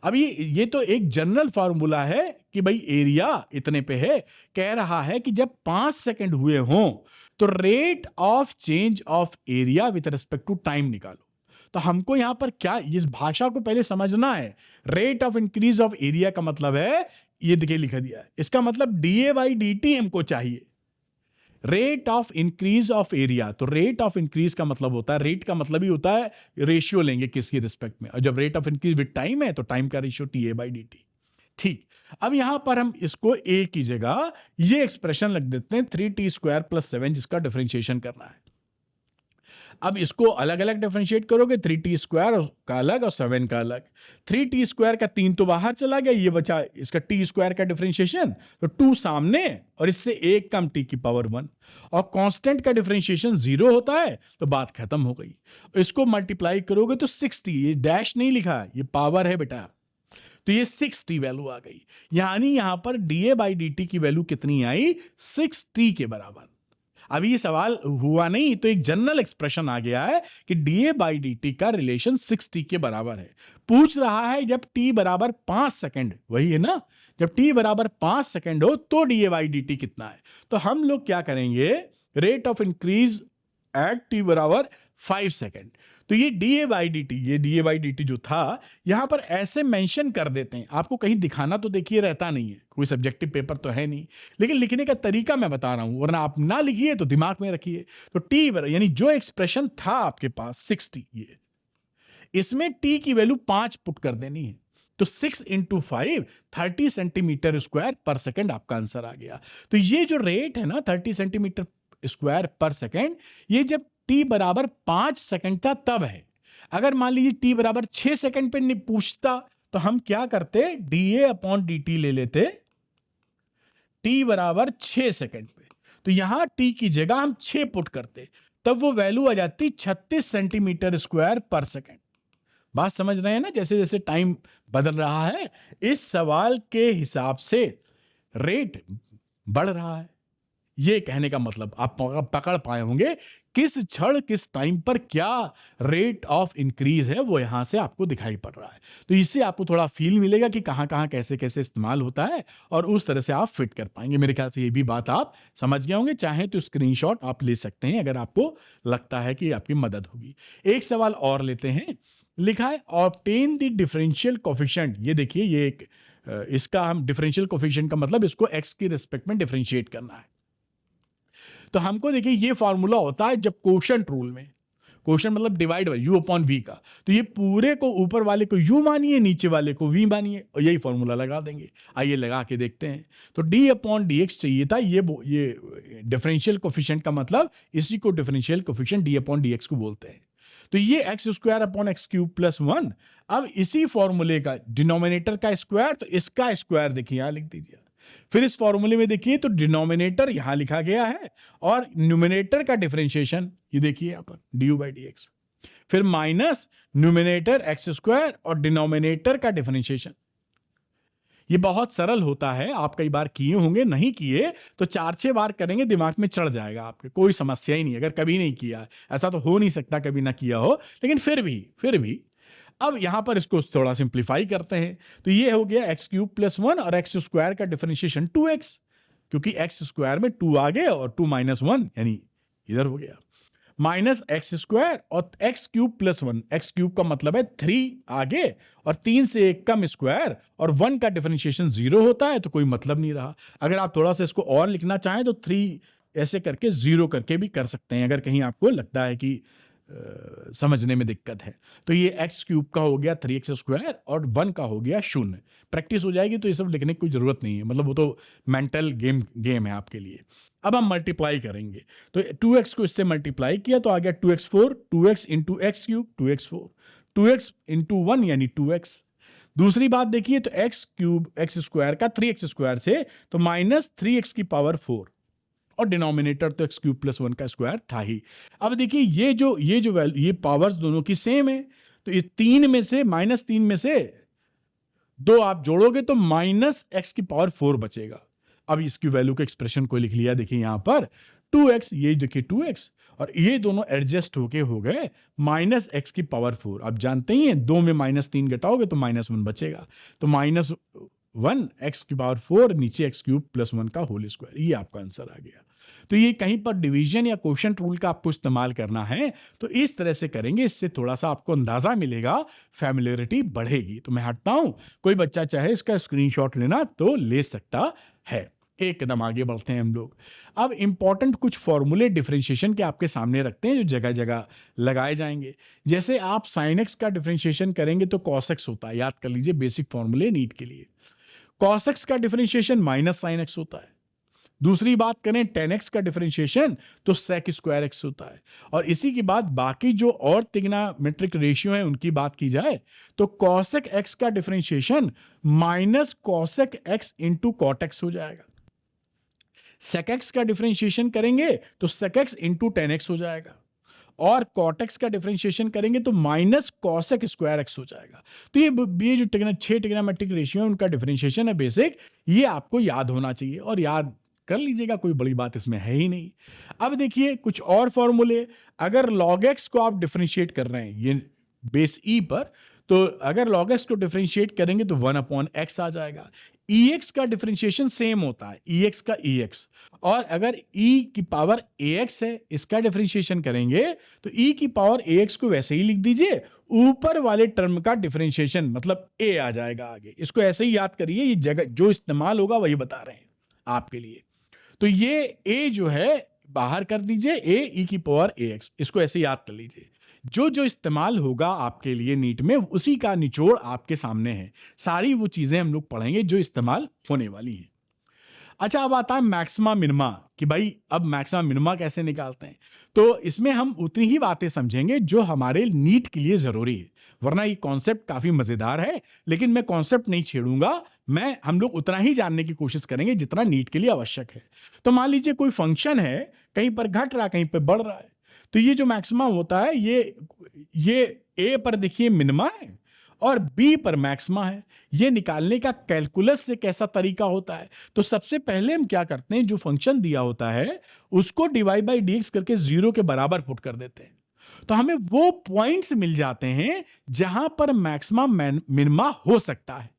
अब ये तो एक जनरल फार्मूला है कि भाई एरिया इतने पे है, कह रहा है कि जब 5 सेकेंड हुए हों तो rate of change of area with respect to time निकालो। तो हमको यहां पर क्या, इस भाषा को पहले समझना है। Rate of increase of area का मतलब है, ये देखिए लिखा दिया है, इसका मतलब dA/dt हमको चाहिए। Rate of increase of area, तो रेट ऑफ इंक्रीज का मतलब होता है, रेट का मतलब ही होता है रेशियो लेंगे किसकी रिस्पेक्ट में, और जब rate of increase with time है तो टाइम का रेशियो TA/dt। ठीक, अब यहां पर हम इसको a की जगह ये एक्सप्रेशन लिख देते हैं 3t² + 7, जिसका डिफरेंशिएशन करना है। अब इसको अलग अलग डिफरेंशिएट करोगे, 3t² का अलग और 7 का अलग। 3t² का 3 तो बाहर चला गया, ये बचा इसका t² का डिफरेंशिएशन, तो 2 सामने और इससे 1 कम t⁻1, और कांस्टेंट का डिफरेंशिएशन 0 होता है, तो बात खत्म हो गई। इसको मल्टीप्लाई करोगे तो 60, ये डैश नहीं लिखा, ये पावर है बेटा, तो ये 60 वैल्यू आ गई। यानी यहां पर dA/dt की वैल्यू कितनी आई, 6t के बराबर। अभी ये सवाल हुआ नहीं, तो एक जनरल एक्सप्रेशन आ गया है कि dA/dt का रिलेशन 6t के बराबर है। पूछ रहा है जब t = 5 सेकेंड, वही है ना, जब t = 5 सेकेंड हो तो dA/dt कितना है। तो हम लोग क्या करेंगे, rate of increase at t = 5 second, तो ये dA/dt जो था यहां पर ऐसे मेंशन कर देते हैं। आपको कहीं दिखाना तो देखिए रहता नहीं है, कोई सब्जेक्टिव पेपर तो है नहीं, लेकिन लिखने का तरीका मैं बता रहा हूं, वरना आप ना लिखिए तो दिमाग में रखिए। तो t यानी जो एक्सप्रेशन था आपके पास 60, ये इसमें t की वैल्यू 5 पुट कर देनी है, तो 6 × 5 30 सेंटीमीटर स्क्वायर पर सेकेंड आपका आंसर आ गया। तो ये जो रेट है ना 30 सेंटीमीटर स्क्वायर पर सेकेंड, ये जब t = 5 सेकेंड था तब है। अगर मान लीजिए t = 6 सेकेंड पे नहीं पूछता तो हम क्या करते, dA/dt ले लेते t = 6 सेकेंड पे, तो यहां t की जगह हम 6 पुट करते, तब वो वैल्यू आ जाती 36 सेंटीमीटर स्क्वायर पर सेकेंड। बात समझ रहे हैं ना, जैसे जैसे टाइम बदल रहा है इस सवाल के हिसाब से रेट बढ़ रहा है। ये कहने का मतलब आप पकड़ पाए होंगे किस क्षण किस टाइम पर क्या रेट ऑफ इंक्रीज है, वो यहां से आपको दिखाई पड़ रहा है। तो इससे आपको थोड़ा फील मिलेगा कि कहां कहां कैसे कैसे इस्तेमाल होता है, और उस तरह से आप फिट कर पाएंगे। मेरे ख्याल से ये भी बात आप समझ गए होंगे। चाहे तो स्क्रीनशॉट आप ले सकते हैं अगर आपको लगता है कि आपकी मदद होगी। एक सवाल और लेते हैं, लिखा है ऑब्टेन द डिफरेंशियल कोफिशिएंट। ये देखिए, ये एक इसका हम डिफरेंशियल कोफिशिएंट का मतलब इसको x की रिस्पेक्ट में डिफरेंशिएट करना है। तो हमको देखिए ये फॉर्मूला होता है जब कोशेंट रूल में, कोशेंट मतलब डिवाइड बाय u/v का, तो ये पूरे को ऊपर वाले को u मानिए, नीचे वाले को v मानिए, और यही फॉर्मूला लगा देंगे। आइए लगा के देखते हैं। तो d/dx चाहिए था, ये डिफरेंशियल कोफिशिएंट का मतलब इसी को डिफरेंशियल कोफिशिएंट d/dx को बोलते हैं। तो ये x² + 1। अब इसी फॉर्मूले का डिनोमिनेटर का स्क्वायर, तो इसका स्क्वायर देखिए यहां लिख दीजिए। फिर इस फॉर्मूले में देखिए तो डिनोमिनेटर यहां लिखा गया है, और न्यूमिनेटर का डिफरेंशिएशन ये देखिए यहां पर du/dx, फिर माइनस न्यूमिनेटर x² और डिनोमिनेटर का डिफरेंशिएशन। ये बहुत सरल होता है, आप कई बार किए होंगे, नहीं किए तो 4-6 बार करेंगे, दिमाग में चढ़ जाएगा आपके, कोई समस्या ही नहीं। अगर कभी नहीं किया, ऐसा तो हो नहीं सकता कभी ना किया हो, लेकिन फिर भी अब यहां पर इसको थोड़ा सिंप्लीफाई करते हैं। तो ये हो गया x³ + 1 और x² का डिफरेंशिएशन 2x, क्योंकि x² में 2 आ गए और 2 - 1 यानी इधर हो गया, माइनस एक्स स्क्वायर और x cube plus 1। X cube का मतलब है 3 आगे और 3 से 1 कम स्क्वायर, और 1 का डिफरेंशिएशन 0 होता है तो कोई मतलब नहीं रहा। अगर आप थोड़ा सा इसको और लिखना चाहें तो 3 ऐसे करके 0 करके भी कर सकते हैं, अगर कहीं आपको लगता है कि समझने में दिक्कत है। तो ये एक्स क्यूब का हो गया 3x स्क्वायर और 1 का हो गया 0। प्रैक्टिस हो जाएगी तो ये सब लिखने की कोई ज़रूरत नहीं है, मतलब वो तो मेंटल गेम है आपके लिए। अब हम मल्टीप्लाई करेंगे, तो 2x को इससे मल्टीप्लाई किया तो आ गया 2x4, 2x into x cube 2x4, 2x into 1 यानी 2x। दूसरी बात देखिए, तो एक्स क्यूब एक्स स्क्वायर का 3x स्क्वायर से तो माइनस 3x की पावर 4, और डिनोमिनेटर तो एक्स क्यूब प्लस 1 का स्क्वायर था ही। अब देखिए ये जो वैल्यू, ये पावर्स दोनों की सेम है, तो इस 3 में से माइनस 3 में से 2 आप जोड़ोगे तो माइनस एक्स की पावर 4 बचेगा। अब इसकी वैल्यू का एक्सप्रेशन को लिख लिया, देखिए यहां पर 2x, ये देखिए 2x, और ये दोनों एडजस्ट होके हो गए माइनस एक्स की पावर 4। आप जानते ही हैं 2 में माइनस 3 घटाओगे तो माइनस 1 बचेगा, तो माइनस 1 एक्स की पावर 4 नीचे एक्स क्यूब प्लस 1 का होल स्क्वायर, ये आपका आंसर आ गया। तो ये कहीं पर डिवीजन या क्वोशिएंट रूल का आपको इस्तेमाल करना है तो इस तरह से करेंगे, इससे थोड़ा सा आपको अंदाजा मिलेगा, फैमिलियरिटी बढ़ेगी। तो मैं हटता हूं, कोई बच्चा चाहे इसका स्क्रीनशॉट लेना तो ले सकता है। एक कदम आगे बढ़ते हैं हम लोग। अब इंपॉर्टेंट कुछ फॉर्मूले डिफरेंशिएशन के आपके सामने रखते हैं जो जगह जगह लगाए जाएंगे। जैसे आप साइन एक्स का डिफरेंशिएशन करेंगे तो कॉस एक्स होता है, याद कर लीजिए बेसिक फॉर्मूले नीट के लिए। कॉस एक्स का डिफरेंशिएशन माइनस साइन एक्स होता है। दूसरी बात करें tan x का डिफरेंशिएशन तो sec स्क्वायर एक्स होता है। और इसी के बाद बाकी जो और ट्रिग्नोमेट्रिक रेशियो है उनकी बात की जाए तो cosec x का differentiation minus cosec x into cot x हो जाएगा। sec x का डिफरेंशिएशन करेंगे तो sec x into tan x हो जाएगा, और cot x का डिफरेंशिएशन करेंगे तो माइनस cosec स्क्वायर एक्स हो जाएगा। तो ये जो 6 ट्रिग्नोमेट्रिक रेशियो है उनका डिफरेंशिएशन है बेसिक, ये आपको याद होना चाहिए और याद कर लीजिएगा, कोई बड़ी बात इसमें है ही नहीं। अब देखिए कुछ और फॉर्मूले, अगर log x को आप डिफरेंशिएट कर रहे हैं ये बेस e पर, तो अगर log x को डिफरेंशिएट करेंगे तो 1/x आ जाएगा। ex का डिफरेंशिएशन सेम होता है, ex का ex, और अगर e की पावर ax है इसका डिफरेंशिएशन करेंगे तो e की पावर ax को वैसे ही लिख दीजिए, ऊपर वाले टर्म का डिफरेंशिएशन मतलब a आ जाएगा आगे। इसको ऐसे ही याद करिए, ये जगह जो इस्तेमाल होगा वही बता रहे हैं आपके लिए। तो ये a जो है बाहर कर दीजिए, a e की पावर ax, इसको ऐसे याद कर लीजिए। जो जो इस्तेमाल होगा आपके लिए नीट में उसी का निचोड़ आपके सामने है, सारी वो चीजें हम लोग पढ़ेंगे जो इस्तेमाल होने वाली हैं। अच्छा, अब आता है मैक्सिमा मिनिमा, कि भाई अब मैक्सिमा मिनिमा कैसे निकालते हैं। तो इसमें हम उतनी ही बातें समझेंगे जो हमारे नीट के लिए जरूरी है, वरना ये कॉन्सेप्ट काफी मजेदार है लेकिन मैं कॉन्सेप्ट नहीं छेड़ूंगा, हम लोग उतना ही जानने की कोशिश करेंगे जितना नीट के लिए आवश्यक है। तो मान लीजिए कोई फंक्शन है, कहीं पर घट रहा है कहीं पर बढ़ रहा है, तो ये जो मैक्सिमा होता है ये ए पर देखिए मिनिमा है और बी पर मैक्सिमा है। ये निकालने का कैलकुलस से कैसा तरीका होता है, तो सबसे पहले हम क्या करते हैं, जो फंक्शन दिया होता है उसको डिवाइड बाई dx करके 0 के बराबर पुट कर देते हैं, तो हमें वो पॉइंट्स मिल जाते हैं जहां पर मैक्सिमा मिनिमा हो सकता है।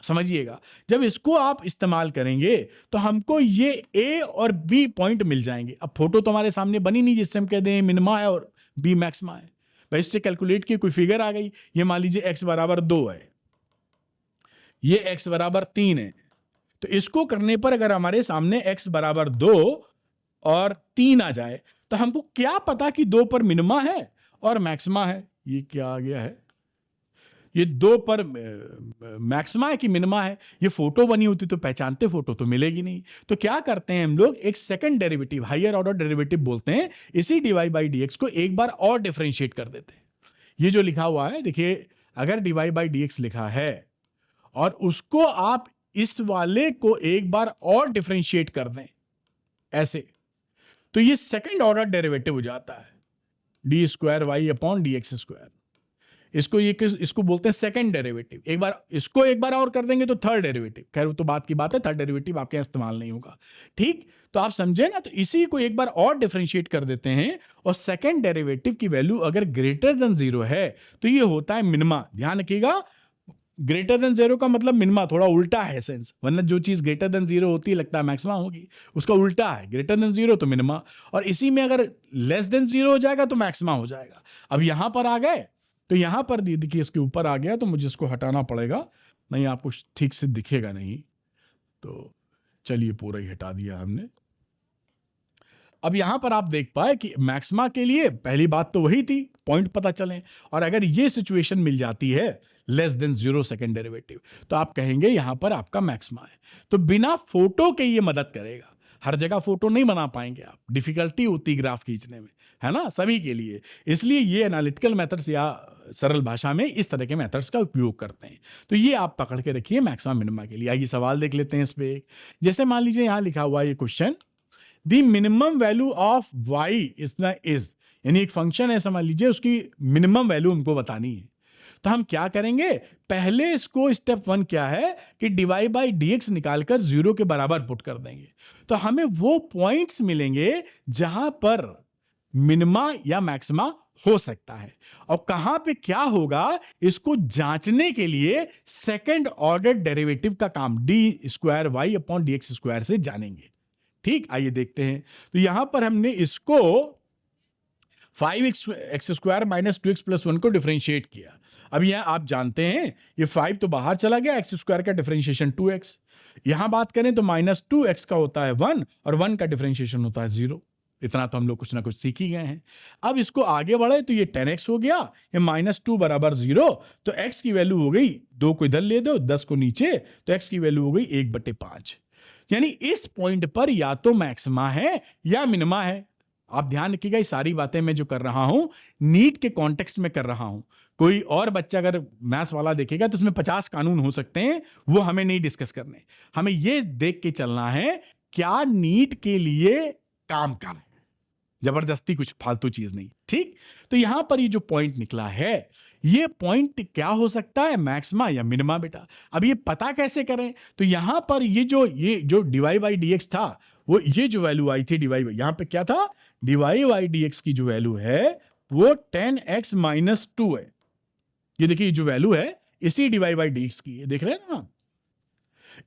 समझिएगा, जब इसको आप इस्तेमाल करेंगे तो हमको ये ए और बी पॉइंट मिल जाएंगे। अब फोटो तो हमारे सामने बनी नहीं जिससे हम कह दें मिनिमा है और बी मैक्सिमा है, भाई इससे कैलकुलेट किए कोई फिगर आ गई, ये मान लीजिए x बराबर 2 है, ये x बराबर 3 है, तो इसको करने पर अगर हमारे सामने x बराबर 2 और 3 आ जाए तो हमको क्या पता कि 2 पर मिनिमा है और मैक्सिमा है। ये क्या आ गया है, ये 2 पर मैक्सिमा है कि मिनिमा है, ये फोटो बनी होती तो पहचानते, फोटो तो मिलेगी नहीं। तो क्या करते हैं हम लोग, एक second derivative, higher order derivative बोलते हैं, इसी डिवाइड बाई dx को एक बार और डिफरेंशिएट कर देते हैं। ये जो लिखा हुआ है देखिए, अगर डिवाइड बाई dx लिखा है और उसको आप इस वाले को एक बार और डिफरेंशिएट कर दें ऐसे, तो ये सेकंड ऑर्डर डेरिवेटिव हो जाता है, D square Y upon D X square. इसको बोलते हैं सेकंड डेरिवेटिव। एक बार इसको एक बार और कर देंगे तो थर्ड डेरिवेटिव, खैर वो तो बात की बात है, थर्ड डेरिवेटिव आपके यहां इस्तेमाल नहीं होगा, ठीक। तो आप समझे ना, तो इसी को एक बार और डिफरेंशिएट कर देते हैं और सेकंड डेरिवेटिव की वैल्यू अगर ग्रेटर देन 0 है तो ये होता है मिनिमा। ध्यान रखिएगा, ग्रेटर देन जीरो का मतलब मिनिमा, थोड़ा उल्टा है सेंस, वरना जो चीज ग्रेटर देन जीरो होती है लगता है मैक्सिमा होगी, उसका उल्टा है, ग्रेटर देन जीरो तो मिनिमा, और इसी में अगर लेस देन जीरो हो जाएगा तो मैक्सिमा हो जाएगा। अब यहां पर आ गए तो यहां पर देखिए इसके ऊपर आ गया तो मुझे इसको हटाना पड़ेगा, नहीं आपको ठीक से दिखेगा नहीं, तो चलिए पूरा ही हटा दिया हमने। अब यहां पर आप देख पाए कि मैक्सिमा के लिए पहली बात तो वही थी, पॉइंट पता चले, और अगर ये सिचुएशन मिल जाती है less than zero second derivative, तो आप कहेंगे यहां पर आपका मैक्सिमा है। तो बिना फोटो के ये मदद करेगा, हर जगह फोटो नहीं बना पाएंगे आप, डिफिकल्टी होती ग्राफ खींचने में, है ना, सभी के लिए, इसलिए ये एनालिटिकल मेथड्स या सरल भाषा में इस तरह के मेथड्स का उपयोग करते हैं। तो ये आप पकड़ के रखिए मैक्सिमा मिनिमा के लिए। आइए सवाल देख लेते हैं इस पे। जैसे मान लीजिए यहां लिखा हुआ ये question, the minimum value of Y is, यानी एक फंक्शन है समझ लीजिए, उसकी मिनिमम वैल्यू हमको बतानी है। तो हम क्या करेंगे, पहले इसको स्टेप 1 क्या है कि डिवाइड बाई dx निकालकर 0 के बराबर पुट कर देंगे, तो हमें वो पॉइंट्स मिलेंगे जहां पर मिनिमा या मैक्सिमा हो सकता है। और कहां पे क्या होगा इसको जांचने के लिए सेकंड ऑर्डर डेरिवेटिव का काम d²y/dx² से जानेंगे। ठीक, आइए देखते हैं। तो यहां पर हमने इसको 5x² - 2x + 1 को डिफरेंशिएट किया। अब यहां आप जानते हैं ये 5 तो बाहर चला गया, x² का डिफरेंशिएशन 2x, यहां बात करें तो -2x का होता है 1 और 1 का डिफरेंशिएशन होता है 0। इतना तो हम लोग कुछ ना कुछ सीख ही गए हैं। अब इसको आगे बढ़े तो ये 10x हो गया, ये -2 = 0, तो x की वैल्यू हो गई, 2 को इधर ले दो, 10 को नीचे, तो x की वैल्यू हो गई 1/5। यानी इस पॉइंट पर या तो मैक्सिमा है या मिनिमा है। आप ध्यान रखिएगा, ये सारी बातें मैं जो कर रहा हूं नीट के कॉन्टेक्स्ट में कर रहा हूं। कोई और बच्चा अगर मैथ्स वाला देखेगा तो उसमें 50 कानून हो सकते हैं, वो हमें नहीं डिस्कस करने। हमें ये देख के चलना है क्या नीट के लिए काम का है, जबरदस्ती कुछ फालतू चीज नहीं। ठीक, तो यहां पर ये जो पॉइंट निकला है, ये पॉइंट क्या हो सकता है, मैक्सिमा या मिनिमा बेटा। अब ये पता कैसे करें, तो यहां पर ये जो डिवाइड बाई dx था, वो ये जो वैल्यू आई थी डिवाइड बाई, यहां पे क्या था, डिवाइड बाई dx की जो वैल्यू है वो 10x - 2 है। ये देखिए जो वैल्यू है इसी डिवाइड बाई dx की है, देख रहे हैं ना।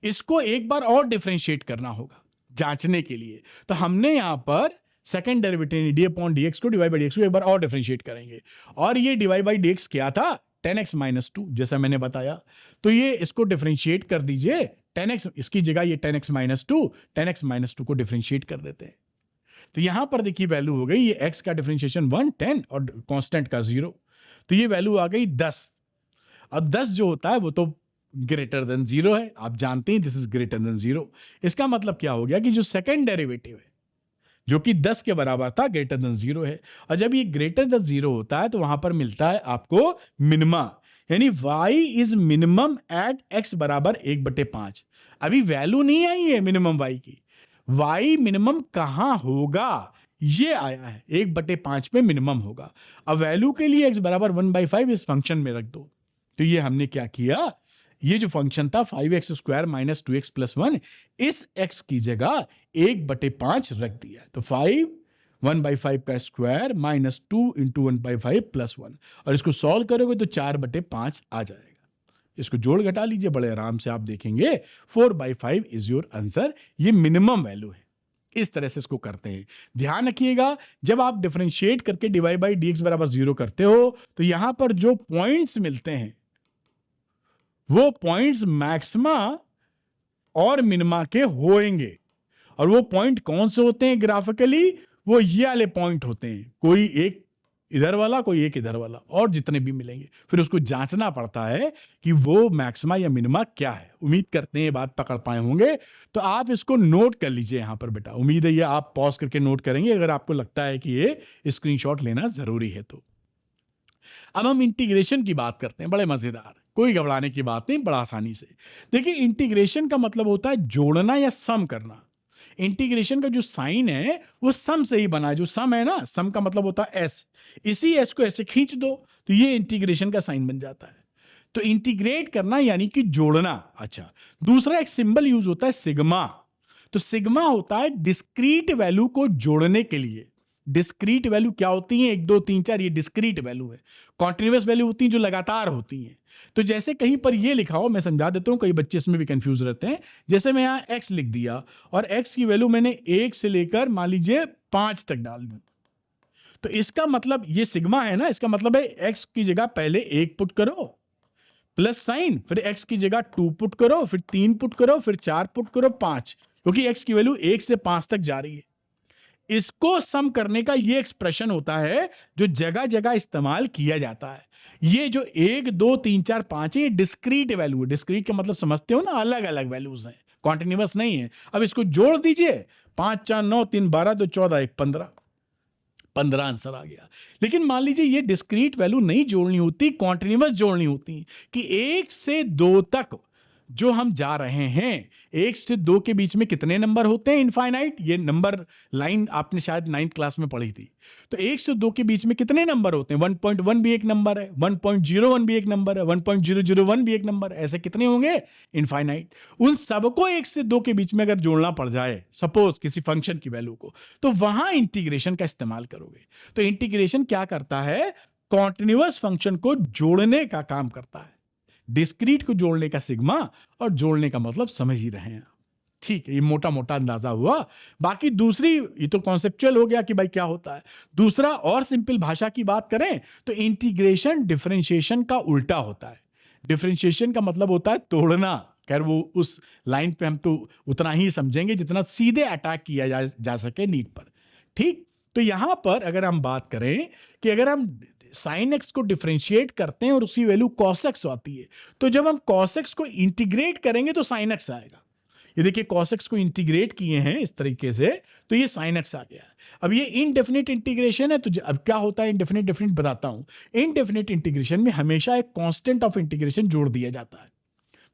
इसको एक बार और डिफरेंशिएट करना होगा जांचने के लिए, तो हमने यहां पर सेकंड डेरिवेटिव d/dx को डिवाइड बाई dx को एक बार और डिफरेंशिएट करेंगे, और ये डिवाइड बाई dx क्या था, 10x - 2, जैसा मैंने बताया। तो ये इसको डिफरेंशिएट कर दीजिए, 10x इसकी जगह ये 10x - 2, 10x - 2 को डिफरेंशिएट कर देते हैं। तो यहां पर देखिए वैल्यू हो गई, ये x का डिफरेंशिएशन 1, 10 और कांस्टेंट का 0, तो ये वैल्यू आ गई 10। अब 10 जो होता है वो तो ग्रेटर देन 0 है, आप जानते हैं दिस इज ग्रेटर देन 0। इसका मतलब क्या हो गया कि जो सेकंड डेरिवेटिव है जो कि 10 के बराबर था, ग्रेटर देन 0 है, और जब ये ग्रेटर देन 0 होता है तो वहां पर मिलता है आपको मिनिमा, यानी y is minimum at x = 1/5। अभी वैल्यू नहीं आई है मिनिमम y की, y मिनिमम कहां होगा ये आया है, 1/5 पे मिनिमम होगा। अब वैल्यू के लिए x = 1/5 इस फंक्शन में रख दो। तो ये हमने क्या किया, ये जो फंक्शन था 5x² - 2x + 1, इस x की जगह 1/5 रख दिया। तो 5 1/5 का स्क्वायर -2 × 1/5 + 1, और इसको सॉल्व करोगे तो 4/5 आ जाएगा। इसको जोड़ घटा लीजिए, बड़े आराम से आप देखेंगे 4/5 इज योर आंसर। ये मिनिमम वैल्यू है, इस तरह से इसको करते हैं। ध्यान रखिएगा, जब आप डिफरेंशिएट करके डिवाइड बाई dx = 0 करते हो तो यहां पर जो पॉइंट्स मिलते हैं वो पॉइंट्स मैक्सिमा और मिनिमा के होंगे, और वो पॉइंट कौन से होते हैं ग्राफिकली, वो ये वाले पॉइंट होते हैं, कोई एक इधर वाला कोई एक इधर वाला, और जितने भी मिलेंगे फिर उसको जांचना पड़ता है कि वो मैक्सिमा या मिनिमा क्या है। उम्मीद करते हैं ये बात पकड़ पाए होंगे, तो आप इसको नोट कर लीजिए यहां पर बेटा। उम्मीद है ये आप पॉज करके नोट करेंगे अगर आपको लगता है कि ये स्क्रीनशॉट लेना जरूरी है तो। अब हम इंटीग्रेशन की बात करते हैं, बड़े मजेदार, कोई घबराने की बात नहीं, बड़ा आसानी से। देखिए इंटीग्रेशन का मतलब होता है जोड़ना या सम करना। इंटीग्रेशन का जो साइन है वो सम से ही बना है, जो सम है ना, सम का मतलब होता है एस, इसी एस को ऐसे खींच दो तो ये इंटीग्रेशन का साइन बन जाता है। तो इंटीग्रेट करना यानी कि जोड़ना। अच्छा, दूसरा एक सिंबल यूज होता है सिग्मा। तो सिग्मा होता है डिस्क्रीट वैल्यू को जोड़ने के लिए, डिस्क्रीट वैल्यू क्या होती है? 1 2 3 4 ये डिस्क्रीट वैल्यू है। कॉन्टिन्यूअस वैल्यू होती है जो लगातार होती हैं। तो जैसे कहीं पर ये लिखा हो, मैं समझा देता हूं, कई बच्चे इसमें भी कंफ्यूज रहते हैं। जैसे मैं यहाँ x लिख दिया और x की वैल्यू मैंने 1 से लेकर मान लीजिए 5 तक डाल दी, तो इसका मतलब ये सिग्मा है ना, इसका मतलब है x की जगह पहले 1 पुट करो प्लस साइन, फिर x की जगह 2 पुट करो, फिर 3 पुट करो, फिर 4 पुट करो, 5, क्योंकि x की वैल्यू 1 से 5 तक जा रही है। इसको सम करने का ये एक्सप्रेशन होता है जो जगह जगह इस्तेमाल किया जाता है। ये जो 1 2 3 4 5 है, ये डिस्क्रीट वैल्यू है। डिस्क्रीट का मतलब समझते हो ना, अलग अलग वैल्यूज हैं, कॉन्टिन्यूअस नहीं है। अब इसको जोड़ दीजिए, 5 4 9 3 12 2 14 1 15, 15 आंसर आ गया। लेकिन मान लीजिए ये डिस्क्रीट वैल्यू नहीं जोड़नी होती, कॉन्टिन्यूअस जोड़नी होती कि 1 से 2 तक जो हम जा रहे हैं, 1 से 2 के बीच में कितने नंबर होते हैं? इनफाइनाइट। ये नंबर लाइन आपने शायद 9th क्लास में पढ़ी थी। तो 1 से 2 के बीच में कितने नंबर होते हैं? 1.1 भी एक नंबर है, 1.01 भी एक नंबर है, 1.001 भी एक नंबर है। ऐसे कितने होंगे? इनफाइनाइट। उन सबको 1 से 2 के बीच में अगर जोड़ना पड़ जाए, सपोज किसी फंक्शन की वैल्यू को, तो वहां इंटीग्रेशन का इस्तेमाल करोगे। तो इंटीग्रेशन क्या करता है? कॉन्टिन्यूअस फंक्शन को जोड़ने का काम करता है। डिस्क्रीट को जोड़ने का सिग्मा, और जोड़ने का मतलब समझ ही रहे हैं आप। ठीक है, ये मोटा मोटा अंदाजा हुआ। बाकी दूसरी, ये तो कॉन्सेप्चुअल हो गया कि भाई क्या होता है। दूसरा और सिंपल भाषा की बात करें तो इंटीग्रेशन डिफरेंशिएशन का उल्टा होता है। डिफरेंशिएशन का मतलब होता है तोड़ना। खैर वो उस लाइन पे हम तो उतना ही समझेंगे जितना सीधे अटैक किया जा सके नीट पर। ठीक, तो यहां पर अगर हम बात करें कि अगर हम साइन एक्स को डिफरेंशिएट करते हैं और उसकी वैल्यू कॉस एक्स आती है, तो जब हम कॉस एक्स को इंटीग्रेट करेंगे तो साइन एक्स आएगा। ये देखिए, कॉस एक्स को इंटीग्रेट किए हैं इस तरीके से, तो ये साइन एक्स आ गया। अब ये इनडेफिनिट इंटीग्रेशन है, तो अब क्या होता है इनडेफिनिट डेफिनिट बताता हूं। इनडेफिनिट इंटीग्रेशन में हमेशा एक कांस्टेंट ऑफ इंटीग्रेशन जोड़ दिया जाता है।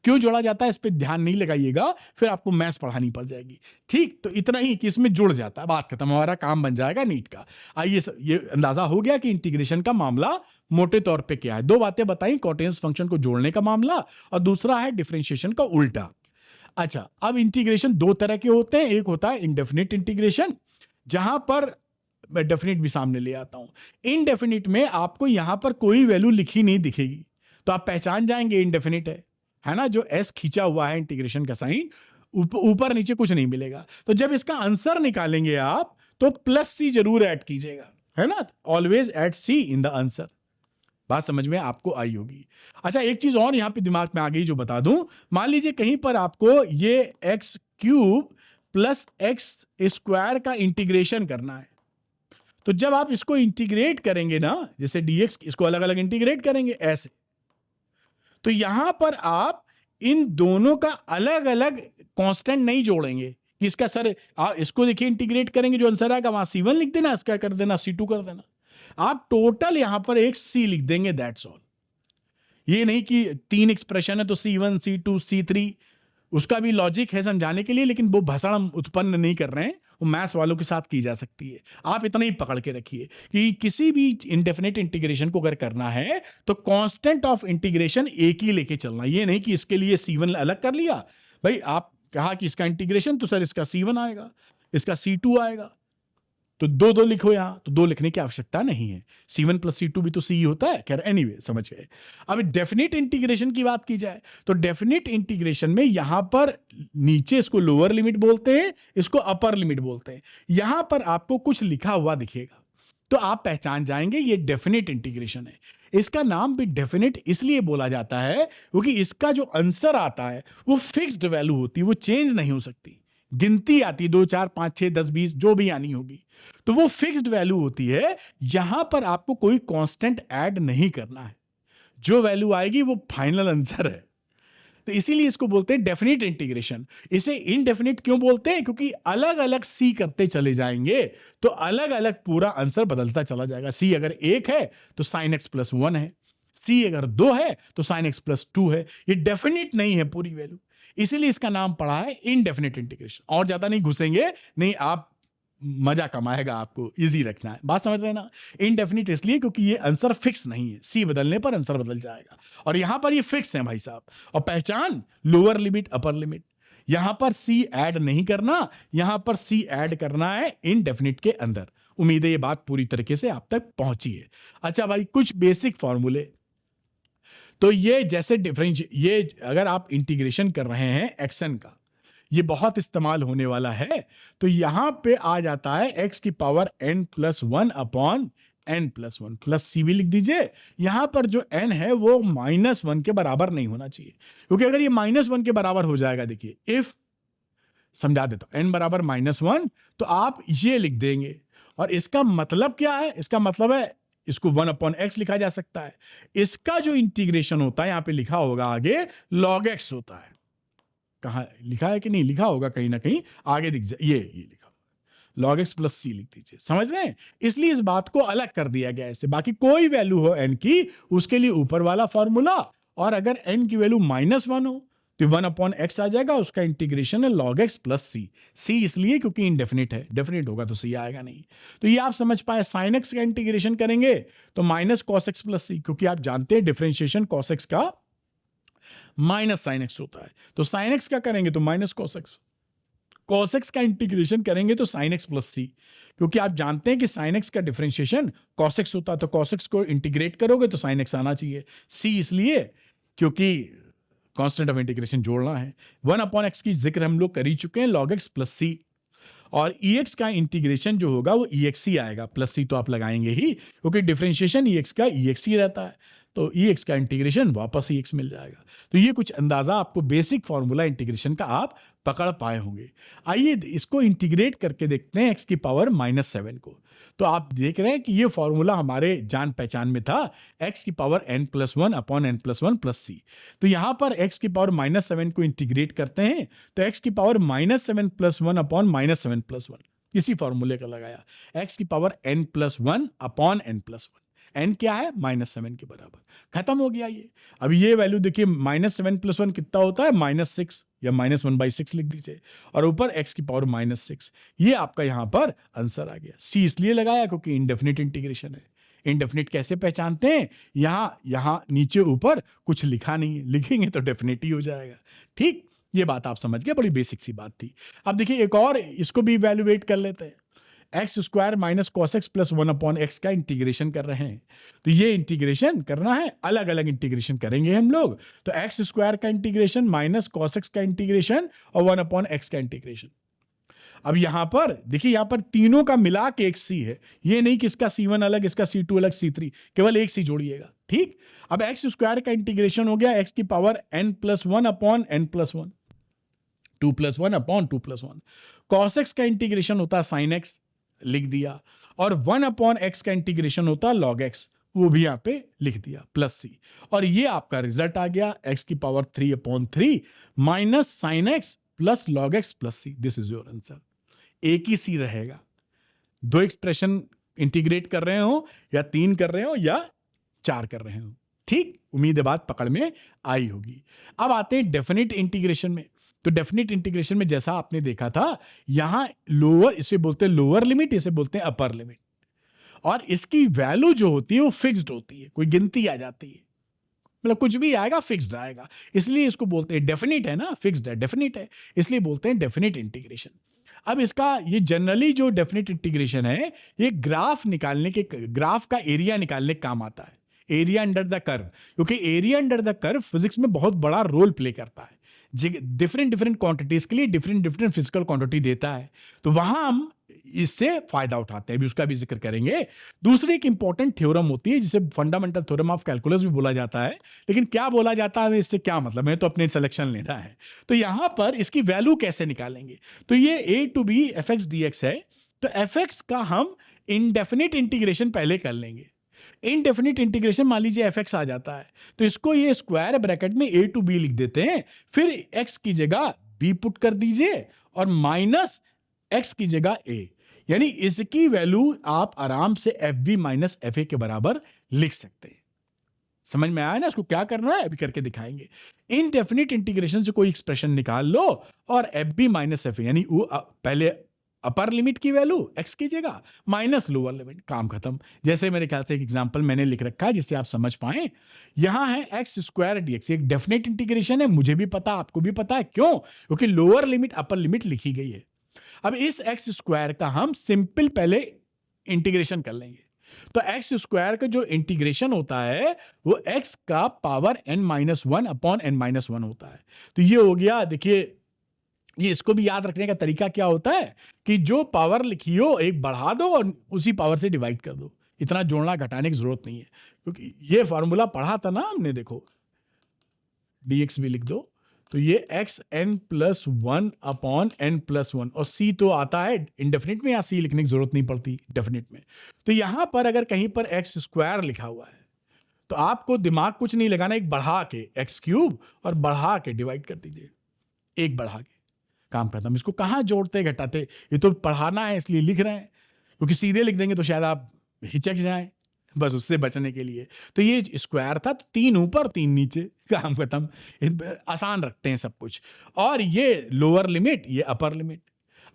क्यों जोड़ा जाता है इस पे ध्यान नहीं लगाइएगा, फिर आपको मैथ्स पढ़ानी पड़ जाएगी। ठीक, तो इतना ही कि इसमें जुड़ जाता है, बात खत्म, हमारा काम बन जाएगा नीट का। आइए, ये अंदाजा हो गया कि इंटीग्रेशन का मामला मोटे तौर पे क्या है। 2 बातें बताई, कॉन्टिन्यूअस फंक्शन को जोड़ने का मामला, और दूसरा है डिफरेंशिएशन का उल्टा। अच्छा, अब इंटीग्रेशन 2 तरह के होते हैं। एक होता है इंडेफिनिट इंटीग्रेशन, जहां पर मैं डेफिनिट भी सामने ले आता हूं। इनडेफिनिट में आपको यहां पर कोई वैल्यू लिखी नहीं दिखेगी, तो आप पहचान जाएंगे इनडेफिनिट है ना। जो एस खींचा हुआ है इंटीग्रेशन का साइन, ऊपर नीचे कुछ नहीं मिलेगा। तो जब इसका आंसर निकालेंगे आप, तो प्लस सी जरूर ऐड कीजिएगा, है ना। Always add C in the answer. बात समझ में आपको आई होगी। अच्छा, एक चीज और यहां पे दिमाग में आ गई जो बता दूं। मान लीजिए कहीं पर आपको ये x cube plus x square का इंटीग्रेशन करना है, तो जब आप इसको इंटीग्रेट करेंगे ना, जैसे डीएक्स, इसको अलग अलग इंटीग्रेट करेंगे ऐसे, तो यहां पर आप इन दोनों का अलग अलग कांस्टेंट नहीं जोड़ेंगे कि इसका सर, आप इसको देखिए इंटीग्रेट करेंगे, जो आंसर आएगा वहां C1 लिख देना, इसका कर देना C2 कर देना। आप टोटल यहां पर एक C लिख देंगे, दैट्स ऑल। ये नहीं कि 3 एक्सप्रेशन है तो C1 C2 C3, उसका भी लॉजिक है समझाने के लिए, लेकिन वो भाषण हम उत्पन्न नहीं कर रहे हैं, वो मैथ्स वालों के साथ की जा सकती है। आप इतना ही पकड़ के रखिए कि किसी भी इंडेफिनिट इंटीग्रेशन को अगर करना है तो कांस्टेंट ऑफ इंटीग्रेशन एक ही लेके चलना। ये नहीं कि इसके लिए C1 अलग कर लिया, भाई आप कहा कि इसका इंटीग्रेशन, तो सर इसका C1 आएगा, इसका C2 आएगा, तो 2 लिखो यहां, तो 2 लिखने की आवश्यकता नहीं है। C1 प्लस C2 भी तो C होता है। खैर एनीवे, समझ गए। अब डेफिनिट इंटीग्रेशन की बात की जाए तो डेफिनिट इंटीग्रेशन में यहां पर नीचे इसको लोअर लिमिट बोलते हैं, इसको अपर लिमिट बोलते हैं। यहां पर आपको कुछ लिखा हुआ दिखेगा, तो आप पहचान जाएंगे ये डेफिनिट इंटीग्रेशन है। इसका नाम भी डेफिनिट इसलिए बोला जाता है क्योंकि इसका जो आंसर आता है वो फिक्स्ड वैल्यू होती है, वो चेंज नहीं हो सकती। गिनती आती 2 4 5 6 10 20 जो भी आनी होगी, तो वो फिक्स्ड वैल्यू होती है। यहां पर आपको कोई कांस्टेंट ऐड नहीं करना है, जो वैल्यू आएगी वो फाइनल आंसर है। तो इसीलिए इसको बोलते हैं डेफिनिट इंटीग्रेशन। इसे इनडेफिनिट क्यों बोलते हैं? क्योंकि अलग अलग सी करते चले जाएंगे तो अलग अलग पूरा आंसर बदलता चला जाएगा। सी अगर 1 है तो साइन एक्स प्लस 1 है, सी अगर 2 है तो साइन एक्स प्लस 2 है। ये डेफिनिट नहीं है पूरी वैल्यू, इसीलिए इसका नाम पड़ा है इनडेफिनिट इंटीग्रेशन। और ज्यादा नहीं घुसेंगे, नहीं आप मजा कमाएगा, आपको इजी रखना है। बात समझ रहे हैं ना। इनडेफिनिट इसलिए क्योंकि ये आंसर फिक्स नहीं है, सी बदलने पर आंसर बदल जाएगा, और यहां पर ये फिक्स है भाई साहब। और पहचान, लोअर लिमिट अपर लिमिट, यहां पर सी ऐड नहीं करना, यहां पर सी ऐड करना है इनडेफिनिट के अंदर। उम्मीद है ये बात पूरी तरीके से आप तक पहुंची है। अच्छा भाई, कुछ बेसिक फॉर्मूले। तो ये जैसे ये अगर आप इंटीग्रेशन कर रहे हैं एक्सन का, ये बहुत इस्तेमाल होने वाला है। तो यहां पे आ जाता है x की power n+1 upon n+1 plus सी भी लिख दीजिए। यहां पर जो n है वो -1 के बराबर नहीं होना चाहिए, क्योंकि अगर ये -1 के बराबर हो जाएगा, देखिए इफ, समझा देता हूं, n बराबर -1, तो आप ये लिख देंगे। और इसका मतलब क्या है? इसका मतलब है इसको 1/x लिखा जा सकता है। इसका जो इंटीग्रेशन होता है, यहां पे लिखा होगा आगे log x होता है। कहां लिखा है कि नहीं लिखा होगा, कहीं ना कहीं आगे दिख जाए, ये लिखा होगा log x प्लस सी लिख दीजिए। समझ रहे हैं? इसलिए इस बात को अलग कर दिया गया है। बाकी कोई वैल्यू हो n की, उसके लिए ऊपर वाला फॉर्मूला, और अगर n की वैल्यू -1 हो तो 1/x आ जाएगा, उसका इंटीग्रेशन है log x प्लस सी। सी इसलिए क्योंकि इनडेफिनिट है, डेफिनिट होगा तो सी आएगा नहीं। तो ये आप समझ पाए। sin x का इंटीग्रेशन करेंगे तो माइनस cos x प्लस सी, क्योंकि आप जानते हैं डिफरेंशिएशन cos x का माइनस sin x होता है। तो sin x का करेंगे तो minus cos x, cos x का इंटीग्रेशन करेंगे तो sin x प्लस सी, क्योंकि आप जानते हैं कि sin x का डिफरेंशिएशन cos x होता है। तो cos x को इंटीग्रेट करोगे तो sin x आना चाहिए। c इसलिए क्योंकि कांस्टेंट ऑफ इंटीग्रेशन जोड़ना है। 1/x की जिक्र हम लोग कर ही चुके हैं, log x प्लस सी। और ex का इंटीग्रेशन जो होगा वो ex ही आएगा, प्लस सी तो आप लगाएंगे ही, क्योंकि डिफरेंशिएशन ex का ex ही रहता है। तो ex का इंटीग्रेशन वापस ex मिल जाएगा। तो ये कुछ अंदाजा आपको बेसिक फॉर्मूला इंटीग्रेशन का आप पकड़ पाए होंगे। आइए इसको इंटीग्रेट करके देखते हैं x की पावर -7 को। तो आप देख रहे हैं कि ये फॉर्मूला हमारे जान पहचान में था, x की power n+1 upon n+1 plus सी। तो यहां पर x की पावर -7 को इंटीग्रेट करते हैं तो x की पावर -7+1 अपॉन -7+1, इसी फॉर्मूले का लगाया, x की power n+1 upon n+1। n क्या है? -7 के बराबर। खत्म हो गया ये। अब ये वैल्यू देखिए, -7+1 कितना होता है? -6 या -1/6 लिख दीजिए, और ऊपर x की पावर -6। ये आपका यहां पर आंसर आ गया। c इसलिए लगाया क्योंकि इनडेफिनिट इंटीग्रेशन है। इनडेफिनिट कैसे पहचानते हैं? यहां नीचे ऊपर कुछ लिखा नहीं है, लिखेंगे तो डेफिनेट ही हो जाएगा। ठीक, ये बात आप समझ गए, बड़ी बेसिक सी बात थी। अब देखिए एक और, इसको भी इवैल्यूएट कर लेते हैं। x² minus cos x plus 1/x का इंटीग्रेशन कर रहे हैं। तो ये इंटीग्रेशन करना है, अलग अलग इंटीग्रेशन करेंगे हम लोग। तो x² का इंटीग्रेशन माइनस cos x का इंटीग्रेशन और 1/x का इंटीग्रेशन। अब यहां पर देखिए, यहां पर तीनों का मिला के एक c है, ये नहीं कि इसका c1 अलग, इसका c2 अलग, c3, केवल एक c जोड़िएगा। ठीक, अब x² का इंटीग्रेशन हो गया x की power n+1 upon n+1, 2+1 upon 2+1। cos x का इंटीग्रेशन होता है sin x, लिख दिया, और 1/x का इंटीग्रेशन होता है log x, वो भी यहां पे लिख दिया, प्लस सी। और ये आपका रिजल्ट आ गया, x की power 3/3 minus sin x plus log x plus C. This is your answer. एक ही सी रहेगा, दो एक्सप्रेशन इंटीग्रेट कर रहे हो या 3 कर रहे हो या 4 कर रहे हो। ठीक, उम्मीद है बात पकड़ में आई होगी। अब आते हैं डेफिनिट इंटीग्रेशन में। तो डेफिनिट इंटीग्रेशन में जैसा आपने देखा था, यहां लोअर, इसे बोलते हैं लोअर लिमिट, इसे बोलते हैं अपर लिमिट, और इसकी वैल्यू जो होती है वो फिक्स्ड होती है, कोई गिनती आ जाती है, मतलब कुछ भी आएगा फिक्स्ड आएगा, इसलिए इसको बोलते हैं डेफिनिट है ना, फिक्स्ड है, डेफिनिट है, इसलिए बोलते हैं डेफिनिट इंटीग्रेशन। अब इसका ये जनरली जो डेफिनिट इंटीग्रेशन है, ये ग्राफ निकालने के, ग्राफ का एरिया निकालने का काम आता है, एरिया अंडर द कर्व, क्योंकि area under the curve physics में बहुत बड़ा रोल प्ले करता है। डिफरेंट क्वांटिटीज के लिए डिफरेंट फिजिकल क्वांटिटी देता है, तो वहां हम इससे फायदा उठाते हैं, अभी उसका भी जिक्र करेंगे। दूसरी एक इंपॉर्टेंट थ्योरम होती है जिसे फंडामेंटल थ्योरम ऑफ कैलकुलस भी बोला जाता है, लेकिन क्या बोला जाता है इससे क्या मतलब है, तो अपने सिलेक्शन लेना है। तो यहां पर इसकी वैल्यू कैसे निकालेंगे? तो ये a to b fx dx है, तो fx का हम इनडेफिनिट इंटीग्रेशन पहले कर लेंगे। इनडेफिनिट इंटीग्रेशन मान लीजिए fx आ जाता है, तो इसको ये स्क्वायर ब्रैकेट में a to b लिख देते हैं, फिर x की जगह b पुट कर दीजिए और माइनस x की जगह a, यानी इसकी वैल्यू आप आराम से fb माइनस fa के बराबर लिख सकते हैं। समझ में आया ना? इसको क्या करना है अभी करके दिखाएंगे। इनडेफिनिट इंटीग्रेशन से कोई एक्सप्रेशन निकाल लो और fb माइनस fa, यानी पहले अपर लिमिट की वैल्यू x कीजिएगा माइनस लोअर लिमिट, काम खत्म। जैसे मेरे ख्याल से एक एग्जांपल मैंने लिख रखा है जिससे आप समझ पाएं। यहां है x² dx, एक डेफिनेट इंटीग्रेशन है, मुझे भी पता, आपको भी पता है, क्यों? क्योंकि लोअर लिमिट अपर लिमिट लिखी गई है। अब इस x² का हम सिंपल पहले इंटीग्रेशन कर लेंगे। तो एक्स स्क्वायर का जो इंटीग्रेशन होता है वो एक्स का पावर n-1 अपॉन n-1 होता है। तो ये हो गया। देखिए, ये इसको भी याद रखने का तरीका क्या होता है कि जो पावर लिखी हो एक बढ़ा दो और उसी पावर से डिवाइड कर दो। इतना जोड़ना घटाने की जरूरत नहीं है, क्योंकि ये फॉर्मूला पढ़ा था ना हमने। देखो, dx भी लिख दो, तो ये x n+1 अपॉन n+1, और c तो आता है इंडेफिनिट में, या c लिखने की जरूरत नहीं पड़ती डेफिनिट में। तो यहां पर अगर कहीं पर x स्क्वायर लिखा हुआ है तो आपको दिमाग कुछ नहीं लगाना, एक बढ़ा के x³ और बढ़ा के डिवाइड कर दीजिए, एक बढ़ा के, काम खत्म। इसको कहां जोड़ते घटाते, ये तो पढ़ाना है इसलिए लिख रहे हैं, क्योंकि सीधे लिख देंगे तो शायद आप हिचक जाएं, बस उससे बचने के लिए। तो ये स्क्वायर था, तो 3 ऊपर 3 नीचे, काम खत्म। आसान रखते हैं सब कुछ। और ये लोअर लिमिट, ये अपर लिमिट।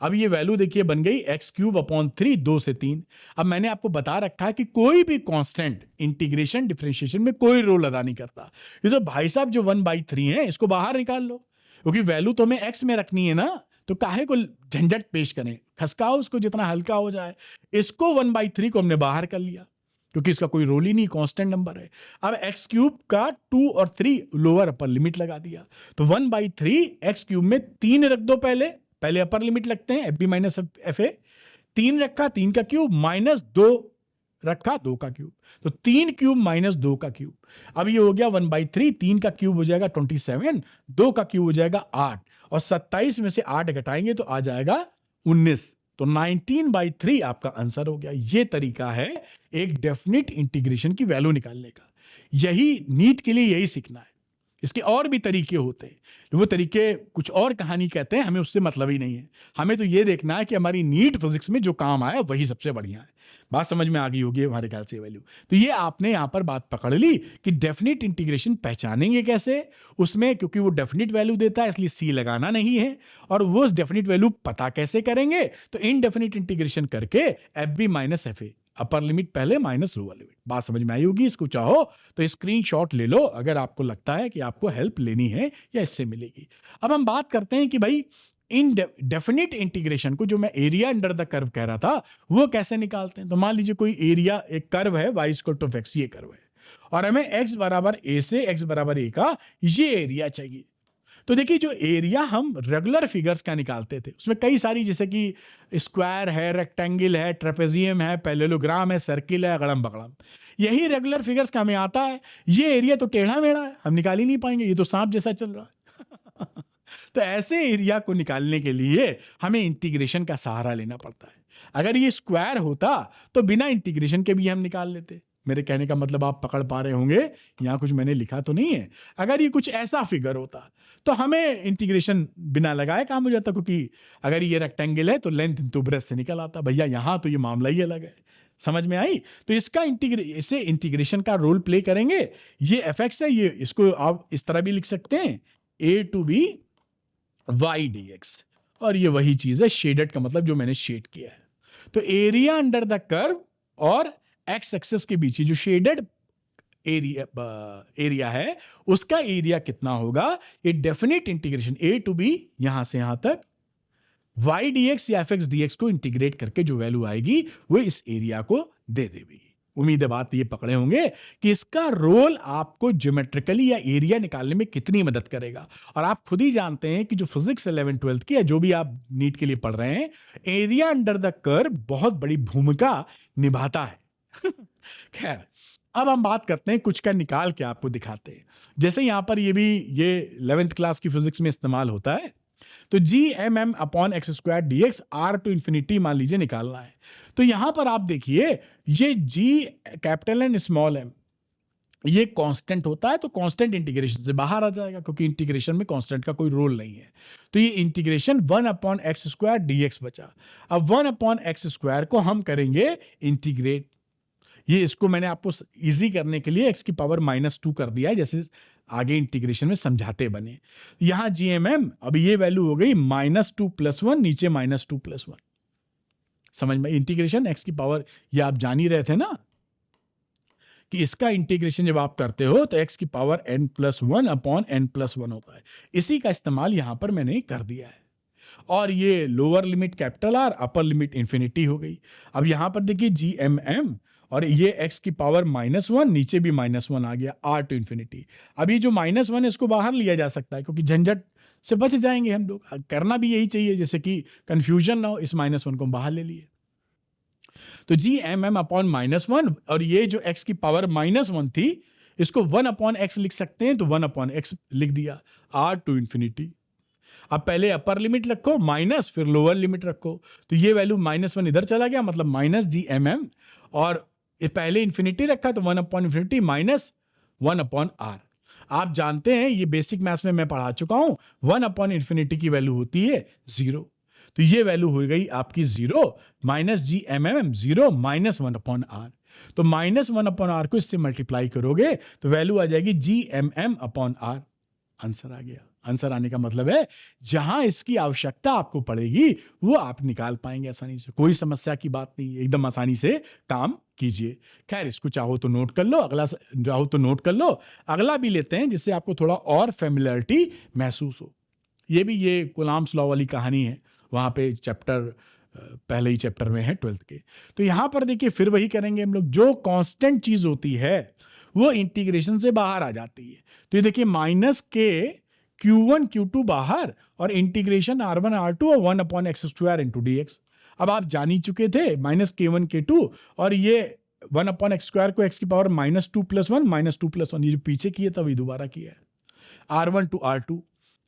अब ये वैल्यू देखिए बन गई x³ अपॉन 3, 2 से 3। अब मैंने आपको बता रखा है कि कोई भी कांस्टेंट इंटीग्रेशन डिफरेंशिएशन में कोई रोल अदा नहीं करता। ये तो भाई साहब जो 1/3 है इसको बाहर निकाल लो, क्योंकि वैल्यू तो हमें x में रखनी है ना, तो काहे को झंझट पेश करें, खसकाओ उसको जितना हल्का हो जाए। इसको 1/3 को हमने बाहर कर लिया, क्योंकि इसका कोई रोल ही नहीं, कांस्टेंट नंबर है। अब x³ का 2 और 3 लोअर अपर लिमिट लगा दिया, तो 1/3 x³ में 3 रख दो, पहले अपर लिमिट लगते हैं, FB माइनस FA। 3 रखा, 3 का क्यूब, माइनस 2 रखा, 2 का क्यूब, तो 3 क्यूब माइनस 2 का क्यूब। अब ये हो गया 1/3, 3 का क्यूब हो जाएगा 27, 2 का क्यूब हो जाएगा 8, और 27 में से 8 घटाएंगे तो आ जाएगा 19। तो 19/3 आपका आंसर हो गया। ये तरीका है एक डेफिनिट इंटीग्रेशन की वैल्यू निकालने का। यही नीट के लिए यही सीखना है। इसके और भी तरीके होते हैं, वो तरीके कुछ और कहानी कहते हैं, हमें उससे मतलब ही नहीं है। हमें तो ये देखना है कि हमारी नीट फिजिक्स में जो काम आया वही सबसे बढ़िया है। बात समझ में आ गई होगी हमारे ख्याल से वैल्यू। तो ये आपने यहां पर बात पकड़ ली कि डेफिनिट इंटीग्रेशन पहचानेंगे कैसे उसमें, क्योंकि वो डेफिनिट वैल्यू देता है इसलिए सी लगाना नहीं है, और वो डेफिनिट वैल्यू पता कैसे करेंगे, तो इनडेफिनिट इंटीग्रेशन करके FB minus FA, upper limit पहले माइनस लोअर लिमिट। बात समझ में आई होगी। इसको चाहो तो स्क्रीनशॉट ले लो अगर आपको लगता है कि आपको हेल्प लेनी है या इससे मिलेगी। अब हम बात करते हैं कि भाई इन डेफिनिट इंटीग्रेशन को, जो मैं एरिया अंडर द कर्व कह रहा था, वो कैसे निकालते हैं। तो मान लीजिए कोई एरिया, एक कर्व है y=x, ये कर्व है, और हमें x बराबर a से x बराबर a का ये एरिया चाहिए। तो देखिए, जो एरिया हम रेगुलर फिगर्स का निकालते थे उसमें कई सारी, जैसे कि स्क्वायर है, रेक्टेंगल है, ट्रेपेजियम है, पैरेललोग्राम है, सर्किल है, अगड़म बगड़म, यही रेगुलर फिगर्स का हमें आता है। ये एरिया तो टेढ़ा मेढ़ा है, हम निकाल ही नहीं पाएंगे, ये तो सांप जैसा चल रहा है। तो ऐसे एरिया को निकालने के लिए हमें इंटीग्रेशन का सहारा लेना पड़ता है। अगर ये स्क्वायर होता तो बिना इंटीग्रेशन के भी हम निकाल लेते। मेरे कहने का मतलब आप पकड़ पा रहे होंगे, यहाँ कुछ मैंने लिखा तो नहीं है। अगर ये कुछ ऐसा फिगर होता तो हमें इंटीग्रेशन बिना लगाए काम हो जाता, क्योंकि अगर ये रेक्टेंगल है तो लेंथ इनटू ब्रेथ से निकल आता। भैया यहाँ तो ये मामला ही अलग है। समझ में आई। तो इसका इसे इंटीग्रेशन का रोल प्ले करेंगे। ये fx है, ये इसको आप इस तरह भी लिख सकते हैं a to b y dx, और ये वही चीज है शेडेड का मतलब जो मैंने शेड किया है। तो एरिया अंडर द कर्व और एक्स एक्सिस के बीच जो शेडेड एरिया है उसका एरिया कितना होगा, ये definite integration a to b यहां से यहां तक y dx या fx dx को इंटीग्रेट करके जो वैल्यू आएगी वो इस एरिया को दे देगी। उम्मीद है बात ये पकड़े होंगे कि इसका रोल आपको ज्योमेट्रिकली या एरिया निकालने में कितनी मदद करेगा। और आप खुद ही जानते हैं कि जो फिजिक्स 11th 12th की या जो भी आप नीट के लिए पढ़ रहे हैं, एरिया अंडर द कर्व बहुत बड़ी भूमिका निभाता है। खैर, अब हम बात करते हैं कुछ का निकाल के आपको दिखाते हैं। जैसे यहां पर ये 11th क्लास की फिजिक्स में इस्तेमाल होता है। तो GMM upon X square dx r to infinity मान लीजिए निकालना है। तो यहां पर आप देखिए ये G capital N small m ये कांस्टेंट होता है, तो कांस्टेंट इंटीग्रेशन से बाहर आ जाएगा क्योंकि इंटीग्रेशन में कांस्टेंट का कोई रोल नहीं है। तो ये integration 1 upon X square dx बचा। अब 1 अपॉन एक्स स्क्वायर को हम करेंगे इंटीग्रेट। ये इसको मैंने आपको इजी करने के लिए x की पावर -2 कर दिया है, जैसे आगे इंटीग्रेशन में समझाते बने। यहां GMM अब ये वैल्यू हो गई -2 + 1, नीचे -2 + 1। समझ में इंटीग्रेशन x की पावर, ये आप जान ही रहे थे ना कि इसका इंटीग्रेशन जब आप करते हो तो x की पावर n+1 अपॉन n+1 होता है। इसी का इस्तेमाल यहां पर मैंने कर दिया है। और ये lower limit capital R, upper limit infinity हो गई। अब यहाँ पर देखिए GMM और ये x की पावर -1, नीचे भी -1 आ गया, r टू इन्फिनिटी। अब ये जो -1 है इसको बाहर लिया जा सकता है क्योंकि झंझट से बच जाएंगे हम लोग। करना भी यही चाहिए जैसे कि कंफ्यूजन ना हो, इस -1 को बाहर ले लिए। तो GMM अपॉन -1 और ये जो x की पावर -1 थी इसको 1/x लिख सकते हैं, तो 1/x लिख दिया, r टू इन्फिनिटी। अब पहले अपर लिमिट रखो माइनस, फिर लोअर लिमिट रखो, तो ये वैल्यू -1 इधर चला गया, मतलब -GMM, और ये पहले इन्फिनिटी रखा तो 1/∞ माइनस 1/r। आप जानते हैं ये बेसिक मैथ्स में मैं पढ़ा चुका हूं, 1/∞ की वैल्यू होती है 0, तो ये वैल्यू हो गई आपकी 0 -GMM 0 -1/r। तो -1/r को इससे मल्टीप्लाई करोगे तो वैल्यू आ जाएगी GMM/r। आंसर आ गया। आंसर आने का मतलब है जहां इसकी आवश्यकता आपको पड़ेगी वो आप निकाल पाएंगे आसानी से, कोई समस्या की बात नहीं, एकदम आसानी से काम कीजिए। खैर इसको चाहो तो नोट कर लो, अगला चाहो तो नोट कर लो, अगला भी लेते हैं जिससे आपको थोड़ा और फेमिलियरिटी महसूस हो। ये भी ये कुलाम्स लॉ वाली कहानी है, वहां पे चैप्टर पहले ही चैप्टर में है 12th के। तो यहां पर देखिए फिर वही करेंगे हम लोग, जो कांस्टेंट चीज होती है वो इंटीग्रेशन से बाहर आ जाती है। तो ये देखिए -k Q1 Q2 बाहर और इंटीग्रेशन R1 R2 और 1/x² इंटू dx। अब आप जान ही चुके थे -k1 K2 और ये 1/x² को x की पावर -2 + 1 -2 + 1, ये जो पीछे किए तभी दोबारा किया है, R1 to R2।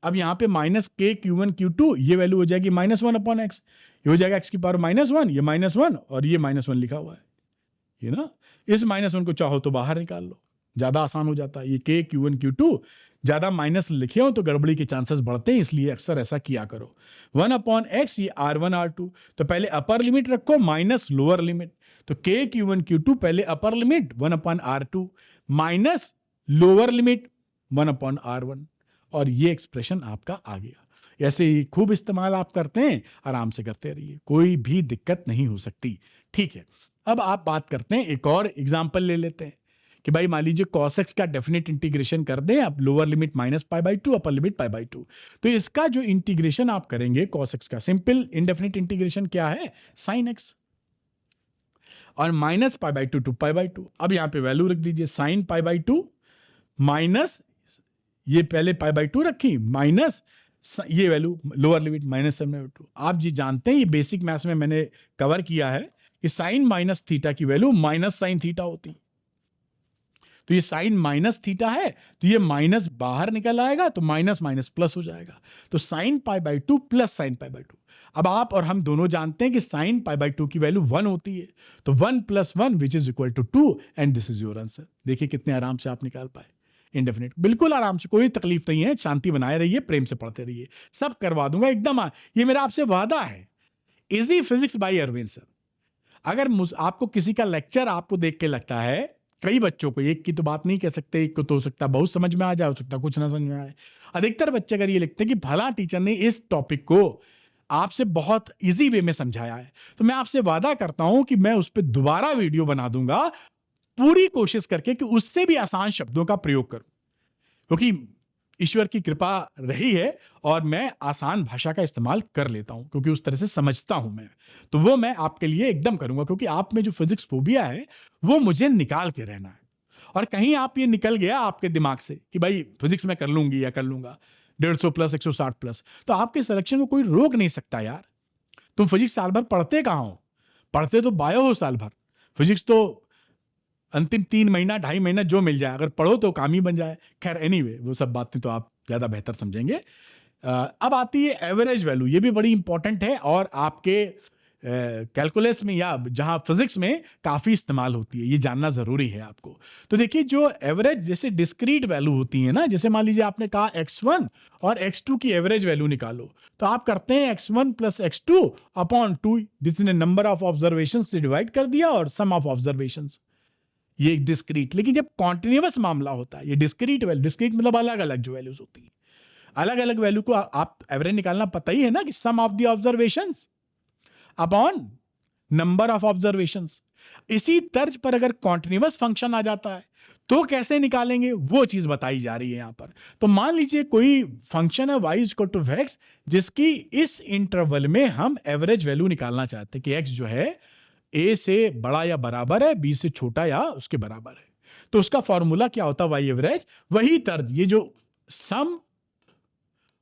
अब यहाँ पे -k Q1 Q2 ये वैल्यू हो जाएगी -1/x, ये हो जाएगा x की पावर -1, ये -1 और ये -1 लिखा हुआ है, ये ना, इस -1 को चाहो तो बाहर निकाल लो, ज्यादा आसान हो जाता है। ये k Q1 Q2 ज्यादा माइनस लिखे हो तो गड़बड़ी के चांसेस बढ़ते हैं, इसलिए अक्सर ऐसा किया करो। 1/x ये R1 R2, तो पहले अपर लिमिट रखो माइनस लोअर लिमिट, तो k Q1 Q2 पहले upper limit 1/R2 minus lower limit 1/R1, और ये एक्सप्रेशन आपका आ गया। ऐसे ही खूब इस्तेमाल आप करते हैं, आराम से करते रहिए, कोई भी दिक्कत नहीं हो सकती। ठीक है, अब आप बात करते हैं, एक और एग्जाम्पल ले लेते हैं कि भाई मान लीजिए cos x का डेफिनेट इंटीग्रेशन कर दें, अब लोअर लिमिट -π/2 अपर लिमिट π/2, तो इसका जो इंटीग्रेशन आप करेंगे cos x का, सिंपल इनडेफिनेट इंटीग्रेशन क्या है, sin x, और -π/2 टू π/2। अब यहां पे वैल्यू रख दीजिए, sin π/2 माइनस, ये पहले π/2 रखी, माइनस ये वैल्यू लोअर लिमिट -7/2। आप जी जानते हैं ये बेसिक मैथ्स में मैंने कवर किया है कि साइन माइनस थीटा की वैल्यू माइनस साइन थीटा होती, तो ये साइन माइनस थीटा है तो ये माइनस बाहर निकल आएगा तो माइनस माइनस प्लस हो जाएगा, तो साइन π/2 प्लस साइन π/2। अब आप और हम दोनों जानते हैं कि साइन π/2 की वैल्यू 1 होती है, तो 1 + 1 which is equal to 2 and this is your answer. देखिए कितने आराम से आप निकाल पाए, इंडेफिनिट, बिल्कुल आराम से, कोई तकलीफ नहीं है, शांति बनाए रहिए, प्रेम से पढ़ते रहिए, सब करवा दूंगा एकदम, ये मेरा आपसे वादा है। Easy physics by Arvind sir. अगर आपको किसी का लेक्चर आपको देख के लगता है, कई बच्चों को, एक की तो बात नहीं कह सकते, एक को तो हो सकता बहुत समझ में आ जाए, हो सकता कुछ ना समझ में आए, अधिकतर बच्चे अगर ये लिखते हैं कि फला टीचर ने इस टॉपिक को आपसे बहुत इजी वे में समझाया है, तो मैं आपसे वादा करता हूं कि मैं उस पर दोबारा वीडियो बना दूंगा, पूरी कोशिश करके कि उससे भी आसान शब्दों का प्रयोग करूं, क्योंकि ईश्वर की कृपा रही है और मैं आसान भाषा का इस्तेमाल कर लेता हूं, क्योंकि उस तरह से समझता हूं मैं, तो वो मैं आपके लिए एकदम करूंगा, क्योंकि आप में जो फिजिक्स फोबिया है वो मुझे निकाल के रहना है। और कहीं आप ये निकल गया आपके दिमाग से कि भाई फिजिक्स में कर लूंगी या कर लूंगा 150 प्लस 160 प्लस, तो आपके सिलेक्शन को कोई रोक नहीं सकता यार। तुम फिजिक्स साल भर पढ़ते कहां हो, पढ़ते तो बायो हो साल भर, फिजिक्स तो अंतिम 3 महीना 2.5 महीना जो मिल जाए, अगर पढ़ो तो काम ही बन जाए। खैर एनीवे, वो सब बातें तो आप ज़्यादा बेहतर समझेंगे। अब आती है एवरेज वैल्यू, ये भी बड़ी इंपॉर्टेंट है और आपके कैलकुलस में या जहां फिजिक्स में काफ़ी इस्तेमाल होती है, ये जानना ज़रूरी है आपको। तो देखिए जो एवरेज, जैसे डिस्क्रीट वैल्यू होती है ना, जैसे मान लीजिए आपने कहा x1 और x2 की एवरेज वैल्यू निकालो, तो आप करते हैं x1 + x2 अपॉन 2, जिसने नंबर ऑफ ऑब्जर्वेशन से डिवाइड कर दिया और सम ऑफ ऑब्जर्वेशन, ये डिस्क्रीट। लेकिन जब कॉन्टिन्यूअस मामला होता है, ये डिस्क्रीट वैल्यू, डिस्क्रीट मतलब अलग अलग जो वैल्यूज होती है, अलग अलग वैल्यू को आप एवरेज निकालना पता ही है ना, कि sum of the observations upon number of observations. इसी तर्ज पर अगर कॉन्टिन्यूअस फंक्शन आ जाता है तो कैसे निकालेंगे, वो चीज बताई जा रही है यहां पर। तो मान लीजिए कोई फंक्शन है y इक्वल टू x, जिसकी इस इंटरवल में हम एवरेज वैल्यू निकालना चाहते हैं कि x जो है a से बड़ा या बराबर है, b से छोटा या उसके बराबर है। तो उसका फॉर्मूला क्या होता है, y एवरेज। वही तर्ज, ये जो सम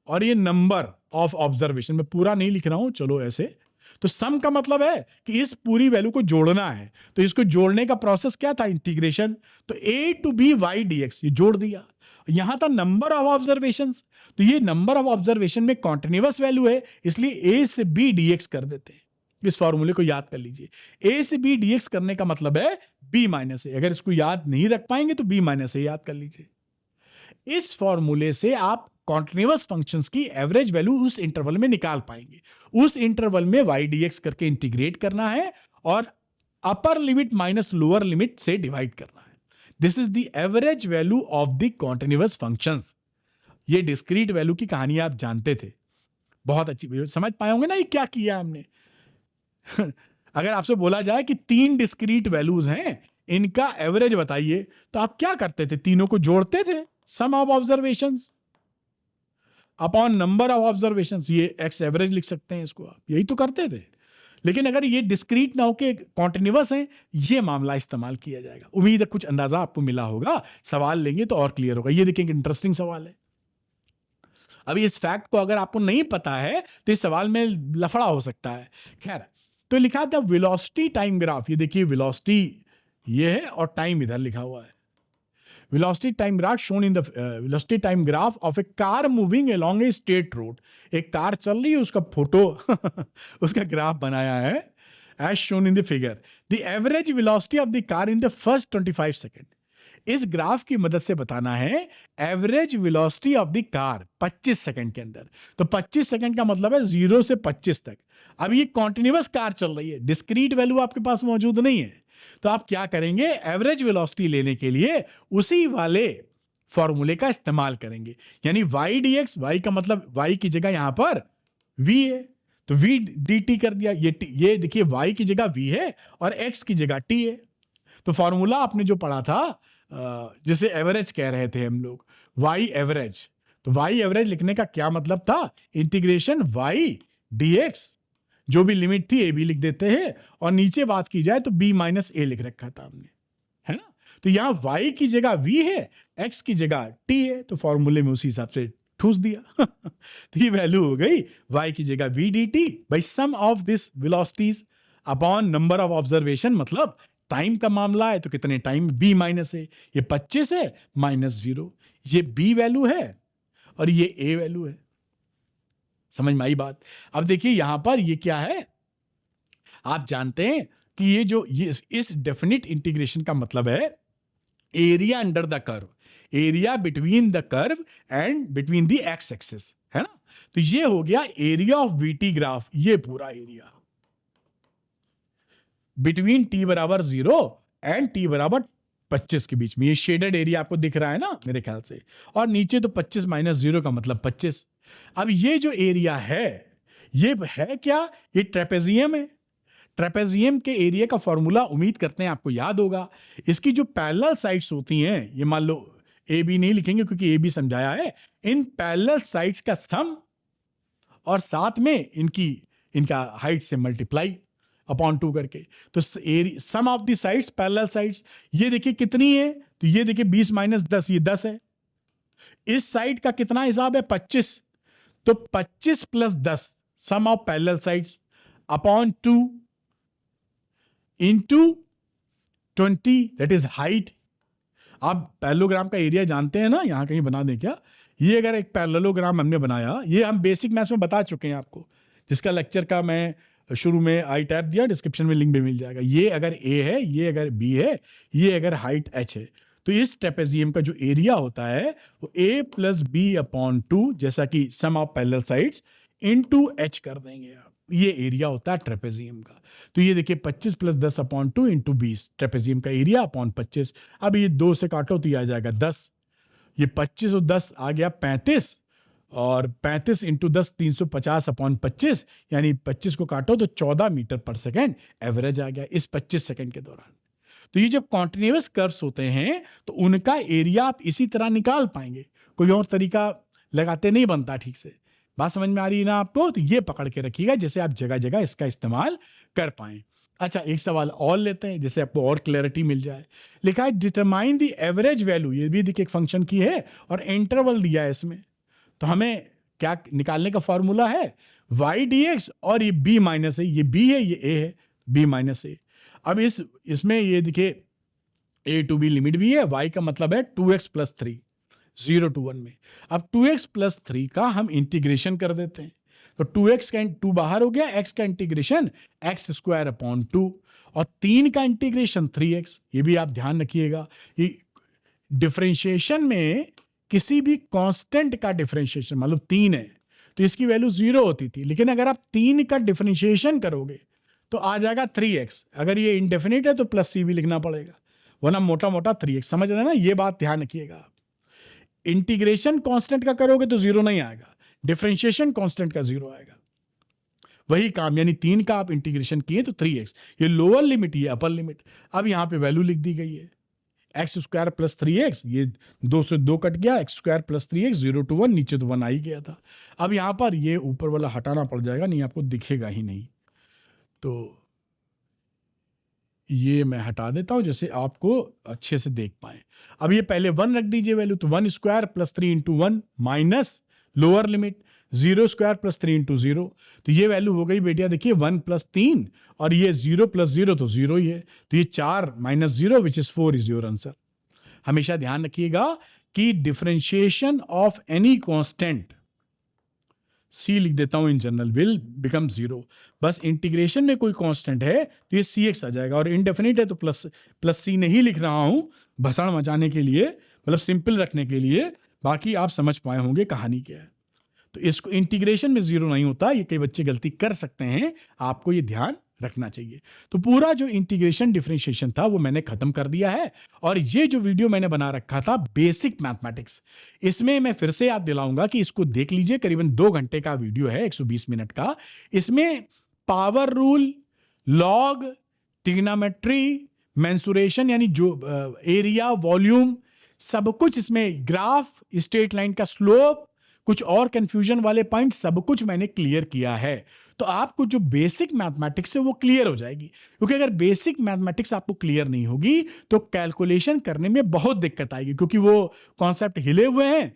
और ये नंबर ऑफ ऑब्जर्वेशन, मैं पूरा नहीं लिख रहा हूं, चलो ऐसे। तो सम का मतलब है कि इस पूरी वैल्यू को जोड़ना है, तो इसको जोड़ने का प्रोसेस क्या था, इंटीग्रेशन। तो a to B Y dx, ये जोड़ दिया। यहां था नंबर ऑफ ऑब्जर्वेशन, तो ये नंबर ऑफ ऑब्जर्वेशन में कॉन्टिन्यूअस वैल्यू है, इसलिए a से b dx कर देते हैं। इस फॉर्मूले को याद कर लीजिए, a से b dx करने का मतलब है b माइनस a। अगर इसको याद नहीं रख पाएंगे तो b माइनस a याद कर लीजिए। इस फॉर्मूले से आप कॉन्टिन्यूअस फंक्शंस की एवरेज वैल्यू उस इंटरवल में निकाल पाएंगे। उस इंटरवल में y dx करके इंटीग्रेट करना है और upper limit minus lower limit से डिवाइड करना है। This is the average value of the continuous functions. ये डिस्क्रीट वैल्यू की कहानी आप जानते थे, बहुत अच्छी समझ पाए होंगे ना ये क्या किया हमने। अगर आपसे बोला जाए कि 3 डिस्क्रीट वैल्यूज हैं, इनका एवरेज बताइए, तो आप क्या करते थे, तीनों को जोड़ते थे, sum of observations upon number of observations, ये एक्स एवरेज लिख सकते हैं इसको आप, यही तो करते थे। लेकिन अगर ये डिस्क्रीट ना होके कॉन्टिन्यूअस है, ये मामला इस्तेमाल किया जाएगा। उम्मीद है कुछ अंदाजा आपको मिला होगा, सवाल लेंगे तो और क्लियर होगा। ये देखिए इंटरेस्टिंग सवाल है। अभी इस फैक्ट को अगर आपको नहीं पता है तो इस सवाल में लफड़ा हो सकता है। खैर, तो लिखा था वेलोसिटी टाइम ग्राफ, ये देखिए वेलोसिटी ये है और टाइम इधर लिखा हुआ है। velocity time graph shown in the velocity time graph of a car moving along a straight road। एक कार चल रही है, उसका फोटो उसका ग्राफ बनाया है as shown in the figure। The average velocity of the car in the first 25 second. इस graph की मदद से बताना है average velocity of the car 25 second के अंदर। तो 25 सेकंड का मतलब है 0 से 25 तक। अब ये कॉन्टिन्यूअस कार चल रही है, डिस्क्रीट वैल्यू आपके पास मौजूद नहीं है, तो आप क्या करेंगे, एवरेज वेलोसिटी लेने के लिए उसी वाले फॉर्मूले का इस्तेमाल करेंगे। यानी y dx, y का मतलब y की जगह यहां पर v है तो v dt कर दिया। ये देखिए y की जगह v है और x की जगह t है। तो फॉर्मूला आपने जो पढ़ा था, जिसे एवरेज कह रहे थे हम लोग, y एवरेज। तो y एवरेज लिखने का क्या मतलब था, इंटीग्रेशन y dx, जो भी लिमिट थी a b लिख देते हैं, और नीचे बात की जाए तो b माइनस a लिख रखा था हमने, है ना। तो यहां y की जगह v है, x की जगह t है, तो फॉर्मूले में उसी हिसाब से ठूस दिया। तो ये वैल्यू हो गई y की जगह v dt by sum of this velocities upon number of observation. मतलब टाइम का मामला है तो कितने टाइम, b माइनस a, ये 25 है माइनस 0, ये b वैल्यू है और ये a वैल्यू है। समझ में आई बात। अब देखिए यहां पर ये क्या है, आप जानते हैं कि ये जो इस डेफिनिट इंटीग्रेशन का मतलब है area under the curve, area between the curve and between the x axis, है ना। तो ये हो गया एरिया ऑफ वीटी ग्राफ, ये पूरा एरिया बिटवीन t बराबर 0 एंड t बराबर 25 के बीच में। ये शेडेड एरिया आपको दिख रहा है ना मेरे ख्याल से, और नीचे तो 25 माइनस 0 का मतलब 25। अब ये जो एरिया है ये है क्या, ये ट्रेपेजियम है। ट्रेपेजियम के एरिया का फॉर्मूला उम्मीद करते हैं आपको याद होगा। इसकी जो पैरेलल साइड्स होती हैं, ये मान लो ए बी नहीं लिखेंगे क्योंकि ए बी समझाया है, इन पैरेलल साइड्स का सम और साथ में इनका हाइट से मल्टीप्लाई अपॉन 2 करके, तो sum of the sides parallel sides. ये देखिए कितनी है, तो ये देखिए 20 माइनस 10, ये 10 है। इस साइड का कितना हिसाब है, 25, तो 25 plus 10 sum of parallel sides upon 2 into 20, that is height. आप पैरेललोग्राम का एरिया जानते हैं ना, यहां कहीं बना दें क्या। ये अगर एक पैरेललोग्राम हमने बनाया, ये हम बेसिक मैथ्स में बता चुके हैं आपको, जिसका लेक्चर का मैं शुरू में आई टैप दिया, डिस्क्रिप्शन में लिंक भी मिल जाएगा। ये अगर ए है, ये अगर बी है, ये अगर हाइट एच है, तो इस ट्रेपेजियम का जो एरिया होता है वो a प्लस बी अपॉन 2, जैसा कि sum of parallel sides into H कर देंगे आप, ये एरिया होता है ट्रेपेजियम का। तो ये देखिए 25 प्लस 10 अपॉन 2 इंटू 20, ट्रेपेजियम का एरिया अपॉन 25। अब ये 2 से काटो तो ये आ जाएगा 10, ये 25 और 10 आ गया 35, और 35 इंटू 10 350 अपॉन 25, यानी 25 को काटो तो 14 मीटर पर सेकेंड एवरेज आ गया इस 25 सेकेंड के दौरान। तो ये जब कॉन्टिन्यूअस कर्व्स होते हैं तो उनका एरिया आप इसी तरह निकाल पाएंगे, कोई और तरीका लगाते नहीं बनता ठीक से। बात समझ में आ रही है ना आपको? तो ये पकड़ के रखिएगा जैसे आप जगह जगह इसका इस्तेमाल कर पाएं। अच्छा, एक सवाल और लेते हैं जैसे आपको और क्लैरिटी मिल जाए। लिखा है डिटरमाइन द एवरेज वैल्यू, ये भी देखिए एक फंक्शन की है और इंटरवल दिया है इसमें। तो हमें क्या निकालने का फॉर्मूला है, y dx, और ये b माइनस है, ये b है ये a है, b माइनस a। अब इसमें ये देखिए a टू b लिमिट भी है, y का मतलब है 2x प्लस 3, 0 to 1 में। अब 2x प्लस 3 का हम इंटीग्रेशन कर देते हैं, तो 2x का 2 बाहर हो गया, x का इंटीग्रेशन x स्क्वायर अपॉन 2, और 3 का इंटीग्रेशन 3x। ये भी आप ध्यान रखिएगा, ये डिफरेंशिएशन में किसी भी कांस्टेंट का डिफरेंशिएशन, मतलब 3 है तो इसकी वैल्यू 0 होती थी, लेकिन अगर आप 3 का डिफरेंशिएशन करोगे तो आ जाएगा 3x। अगर ये इंडेफिनिट है तो प्लस c भी लिखना पड़ेगा, वरना मोटा मोटा 3x। समझ रहे हैं ना? ये बात ध्यान रखिएगा आप। इंटीग्रेशन कांस्टेंट का करोगे तो 0 नहीं आएगा, डिफरेंशिएशन कांस्टेंट का 0 आएगा। वही काम, यानी 3 का आप इंटीग्रेशन किए तो 3x, ये लोअर लिमिट, ये अपर लिमिट। अब यहाँ पे वैल्यू लिख दी गई है एक्स स्क्वायर प्लस 3x, ये 2 से 2 कट गया, x square plus 3x, 0 to 1, नीचे तो 1 आ ही गया था। अब यहाँ पर ये ऊपर वाला हटाना पड़ जाएगा, नहीं आपको दिखेगा ही नहीं, तो ये मैं हटा देता हूँ जैसे आपको अच्छे से देख पाए। अब ये पहले 1 रख दीजिए वैल्यू, तो 1 square plus 3 into 1 minus lower limit 0 square plus 3 into 0, तो ये वैल्यू हो गई बेटिया देखिए 1 प्लस 3, और ये 0 प्लस 0 तो 0 ही है, तो ये 4 minus 0 which is 4 is your answer. हमेशा ध्यान रखिएगा कि differentiation of any constant, c लिख देता हूं इन जनरल, विल बिकम 0। बस इंटीग्रेशन में कोई कांस्टेंट है तो ये cx आ जाएगा, और इंडेफिनिट है तो प्लस c नहीं लिख रहा हूं भसड़ मचाने के लिए, मतलब सिंपल रखने के लिए। बाकी आप समझ पाए होंगे कहानी क्या है। तो इसको इंटीग्रेशन में 0 नहीं होता, ये कई बच्चे गलती कर सकते हैं, आपको ये ध्यान रखना चाहिए। तो पूरा जो इंटीग्रेशन डिफरेंशिएशन था वो मैंने खत्म कर दिया है, और ये जो वीडियो मैंने बना रखा था बेसिक मैथमेटिक्स, इसमें मैं फिर से याद दिलाऊंगा कि इसको देख लीजिए, करीबन 2 घंटे का वीडियो है, 120 मिनट का। इसमें power rule, log, trigonometry, mensuration यानी जो एरिया, वॉल्यूम, सब कुछ इसमें, ग्राफ, स्ट्रेट लाइन का स्लोप, कुछ और कंफ्यूजन वाले पॉइंट, सब कुछ मैंने क्लियर किया है। तो आपको जो बेसिक मैथमेटिक्स है वो क्लियर हो जाएगी, क्योंकि अगर बेसिक मैथमेटिक्स आपको क्लियर नहीं होगी तो कैलकुलेशन करने में बहुत दिक्कत आएगी, क्योंकि वो कॉन्सेप्ट हिले हुए हैं।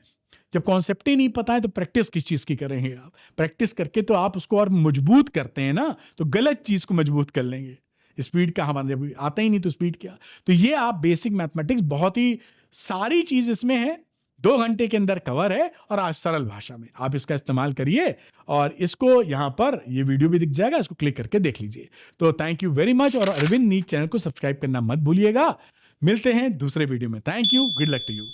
जब कॉन्सेप्ट ही नहीं पता है तो प्रैक्टिस किस चीज की करेंगे आप? प्रैक्टिस करके तो आप उसको और मजबूत करते हैं ना, तो गलत चीज को मजबूत कर लेंगे। स्पीड का हमारे आता ही नहीं तो स्पीड क्या? तो ये आप बेसिक मैथमेटिक्स, बहुत ही सारी चीज इसमें है, 2 घंटे के अंदर कवर है, और आज सरल भाषा में आप इसका इस्तेमाल करिए। और इसको यहाँ पर ये वीडियो भी दिख जाएगा, इसको क्लिक करके देख लीजिए। तो थैंक यू वेरी मच, और अरविंद नीट चैनल को सब्सक्राइब करना मत भूलिएगा। मिलते हैं दूसरे वीडियो में। Thank you, good luck to you.